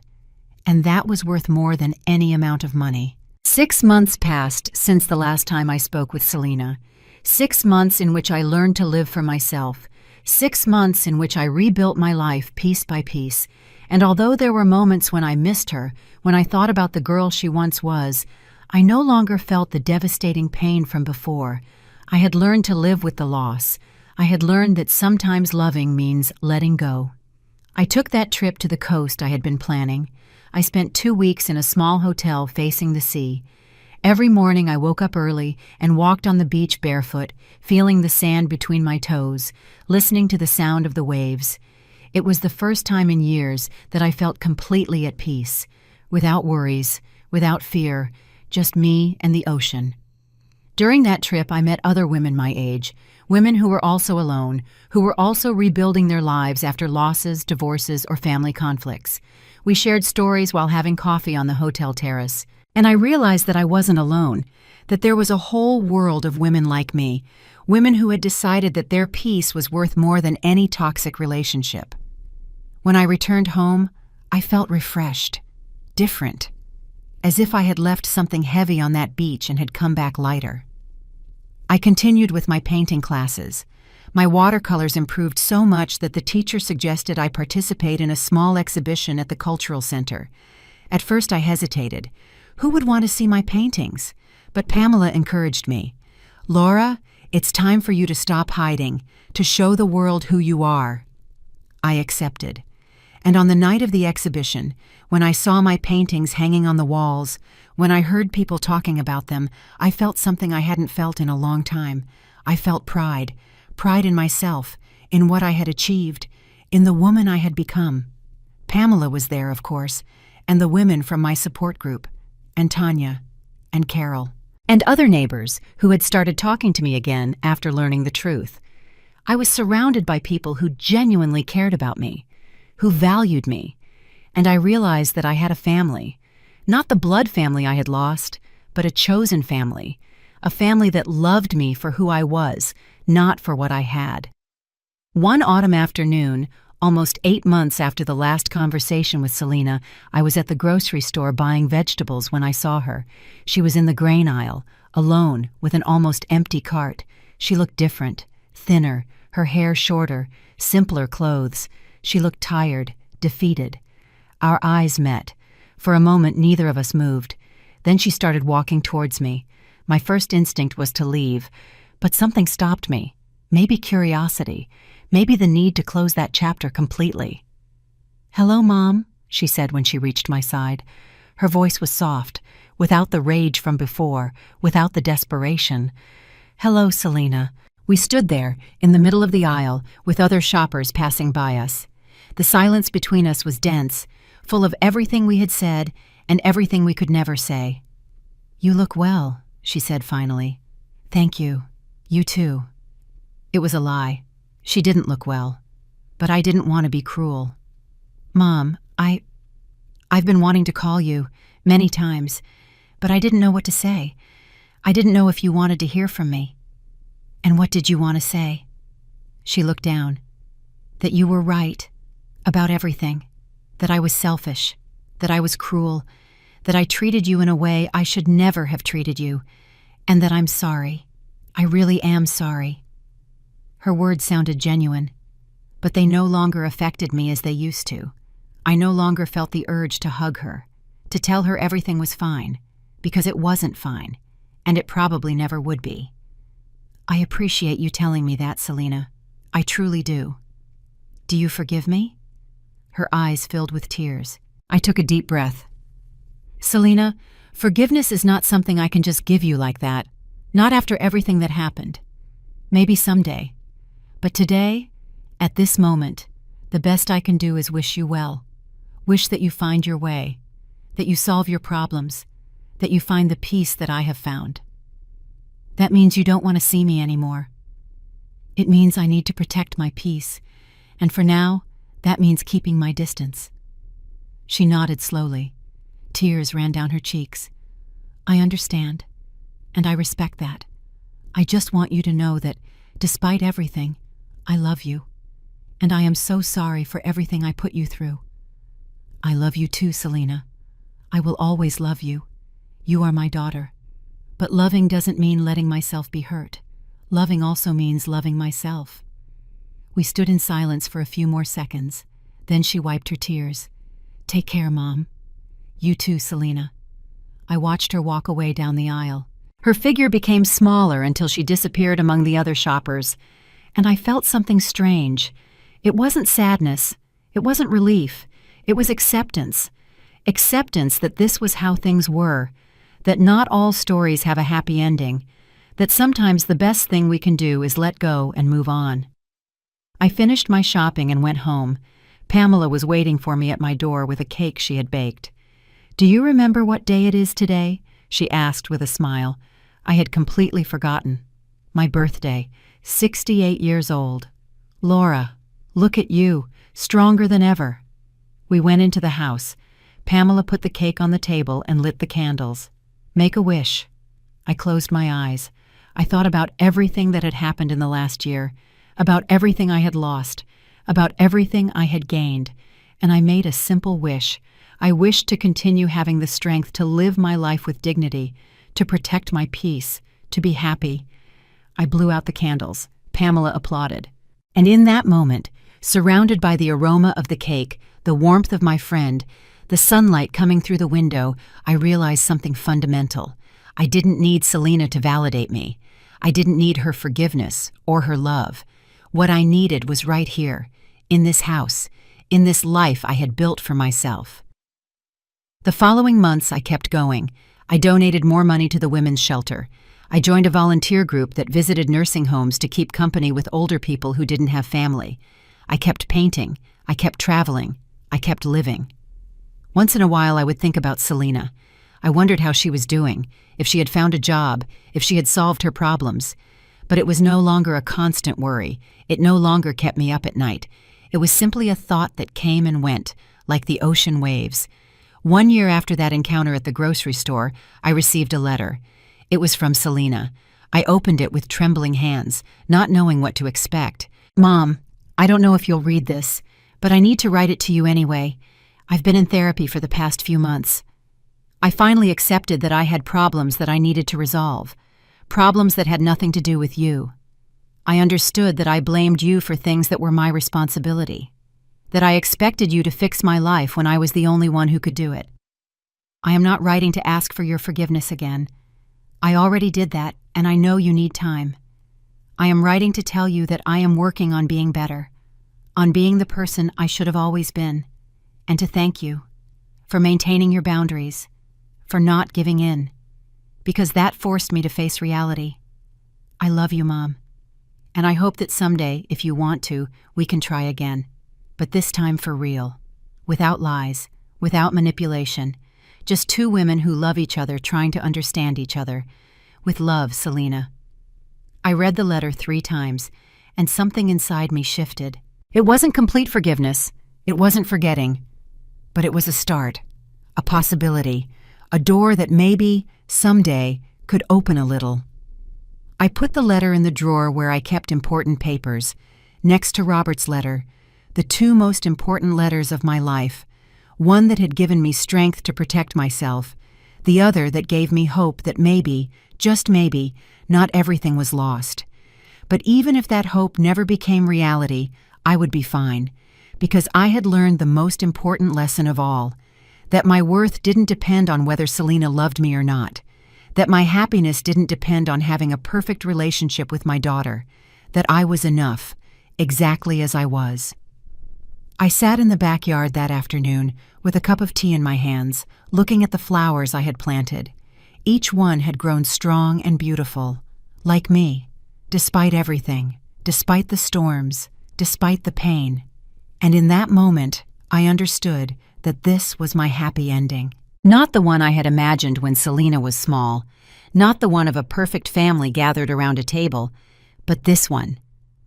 [SPEAKER 1] And that was worth more than any amount of money. 6 months passed since the last time I spoke with Selena. 6 months in which I learned to live for myself. 6 months in which I rebuilt my life piece by piece. And although there were moments when I missed her, when I thought about the girl she once was, I no longer felt the devastating pain from before. I had learned to live with the loss. I had learned that sometimes loving means letting go. I took that trip to the coast I had been planning. I spent 2 weeks in a small hotel facing the sea. Every morning I woke up early and walked on the beach barefoot, feeling the sand between my toes, listening to the sound of the waves. It was the first time in years that I felt completely at peace, without worries, without fear, just me and the ocean. During that trip, I met other women my age, women who were also alone, who were also rebuilding their lives after losses, divorces, or family conflicts. We shared stories while having coffee on the hotel terrace, and I realized that I wasn't alone, that there was a whole world of women like me, women who had decided that their peace was worth more than any toxic relationship. When I returned home, I felt refreshed, different, as if I had left something heavy on that beach and had come back lighter. I continued with my painting classes. My watercolors improved so much that the teacher suggested I participate in a small exhibition at the cultural center. At first I hesitated. Who would want to see my paintings? But Pamela encouraged me. "Laura, it's time for you to stop hiding, to show the world who you are." I accepted. And on the night of the exhibition, when I saw my paintings hanging on the walls, when I heard people talking about them, I felt something I hadn't felt in a long time. I felt pride in myself, in what I had achieved, in the woman I had become. Pamela was there, of course, and the women from my support group, and Tanya, and Carol, and other neighbors who had started talking to me again after learning the truth. I was surrounded by people who genuinely cared about me, who valued me, and I realized that I had a family, not the blood family I had lost, but a chosen family, a family that loved me for who I was, not for what I had. One autumn afternoon, almost 8 months after the last conversation with Selena, I was at the grocery store buying vegetables when I saw her. She was in the grain aisle, alone, with an almost empty cart. She looked different, thinner, her hair shorter, simpler clothes. She looked tired, defeated. Our eyes met. For a moment, neither of us moved. Then she started walking towards me. My first instinct was to leave, but something stopped me. Maybe curiosity. Maybe the need to close that chapter completely. "Hello, Mom," she said when she reached my side. Her voice was soft, without the rage from before, without the desperation. "Hello, Selena." We stood there, in the middle of the aisle, with other shoppers passing by us. The silence between us was dense, full of everything we had said and everything we could never say. "You look well," she said finally. "Thank you. You too." It was a lie. She didn't look well. But I didn't want to be cruel. "Mom, I've been wanting to call you many times, but I didn't know what to say. I didn't know if you wanted to hear from me." "And what did you want to say?" She looked down. "That you were right about everything. That I was selfish. That I was cruel. That I treated you in a way I should never have treated you. And that I'm sorry. I really am sorry." Her words sounded genuine, but they no longer affected me as they used to. I no longer felt the urge to hug her, to tell her everything was fine, because it wasn't fine, and it probably never would be. "I appreciate you telling me that, Selena. I truly do. Do you forgive me?" Her eyes filled with tears. I took a deep breath. "Selena, forgiveness is not something I can just give you like that. Not after everything that happened. Maybe someday. But today, at this moment, the best I can do is wish you well. Wish that you find your way, that you solve your problems, that you find the peace that I have found. That means you don't want to see me anymore. It means I need to protect my peace, and for now, that means keeping my distance." She nodded slowly. Tears ran down her cheeks. "I understand, and I respect that. I just want you to know that, despite everything, I love you, and I am so sorry for everything I put you through. I love you too, Selena. I will always love you. You are my daughter. But loving doesn't mean letting myself be hurt. Loving also means loving myself." We stood in silence for a few more seconds. Then she wiped her tears. "Take care, Mom. You too, Selena." I watched her walk away down the aisle. Her figure became smaller until she disappeared among the other shoppers, and I felt something strange. It wasn't sadness. It wasn't relief. It was acceptance. Acceptance that this was how things were, that not all stories have a happy ending, that sometimes the best thing we can do is let go and move on. I finished my shopping and went home. Pamela was waiting for me at my door with a cake she had baked. "Do you remember what day it is today?" she asked with a smile. I had completely forgotten. My birthday, 68 years old. Laura, look at you, stronger than ever. We went into the house. Pamela put the cake on the table and lit the candles. Make a wish. I closed my eyes. I thought about everything that had happened in the last year, about everything I had lost, about everything I had gained, and I made a simple wish. I wished to continue having the strength to live my life with dignity, to protect my peace, to be happy. I blew out the candles. Pamela applauded. And in that moment, surrounded by the aroma of the cake, the warmth of my friend, the sunlight coming through the window, I realized something fundamental. I didn't need Selena to validate me. I didn't need her forgiveness or her love. What I needed was right here, in this house, in this life I had built for myself. The following months I kept going. I donated more money to the women's shelter. I joined a volunteer group that visited nursing homes to keep company with older people who didn't have family. I kept painting. I kept traveling. I kept living. Once in a while I would think about Selena. I wondered how she was doing, if she had found a job, if she had solved her problems. But it was no longer a constant worry. It no longer kept me up at night. It was simply a thought that came and went, like the ocean waves. 1 year after that encounter at the grocery store, I received a letter. It was from Selena. I opened it with trembling hands, not knowing what to expect. Mom, I don't know if you'll read this, but I need to write it to you anyway. I've been in therapy for the past few months. I finally accepted that I had problems that I needed to resolve, problems that had nothing to do with you. I understood that I blamed you for things that were my responsibility, that I expected you to fix my life when I was the only one who could do it. I am not writing to ask for your forgiveness again. I already did that, and I know you need time. I am writing to tell you that I am working on being better, on being the person I should have always been, and to thank you for maintaining your boundaries, for not giving in, because that forced me to face reality. I love you, Mom, and I hope that someday, if you want to, we can try again, but this time for real, without lies, without manipulation, just two women who love each other trying to understand each other. With love, Selena. I read the letter 3 times, and something inside me shifted. It wasn't complete forgiveness. It wasn't forgetting. But it was a start, a possibility, a door that maybe, someday, could open a little. I put the letter in the drawer where I kept important papers, next to Robert's letter, the 2 most important letters of my life, one that had given me strength to protect myself, the other that gave me hope that maybe, just maybe, not everything was lost. But even if that hope never became reality, I would be fine, because I had learned the most important lesson of all, that my worth didn't depend on whether Selena loved me or not, that my happiness didn't depend on having a perfect relationship with my daughter, that I was enough, exactly as I was. I sat in the backyard that afternoon with a cup of tea in my hands, looking at the flowers I had planted. Each one had grown strong and beautiful, like me, despite everything, despite the storms, despite the pain. And in that moment, I understood that this was my happy ending. Not the one I had imagined when Selena was small, not the one of a perfect family gathered around a table, but this one,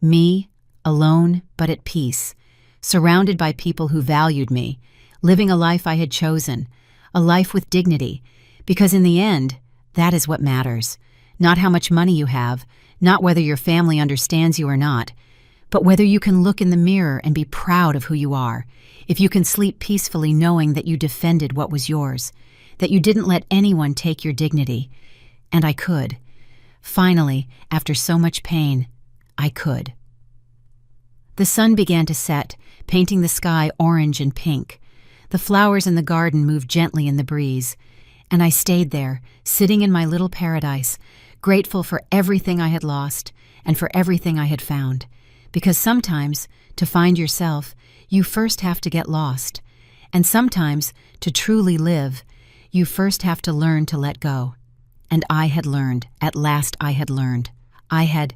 [SPEAKER 1] me, alone but at peace, surrounded by people who valued me, living a life I had chosen, a life with dignity, because in the end, that is what matters. Not how much money you have, not whether your family understands you or not, but whether you can look in the mirror and be proud of who you are, if you can sleep peacefully knowing that you defended what was yours, that you didn't let anyone take your dignity. And I could. Finally, after so much pain, I could. The sun began to set, painting the sky orange and pink. The flowers in the garden moved gently in the breeze, and I stayed there, sitting in my little paradise, grateful for everything I had lost and for everything I had found. Because sometimes, to find yourself, you first have to get lost. And sometimes, to truly live, you first have to learn to let go. And I had learned. At last I had learned. I had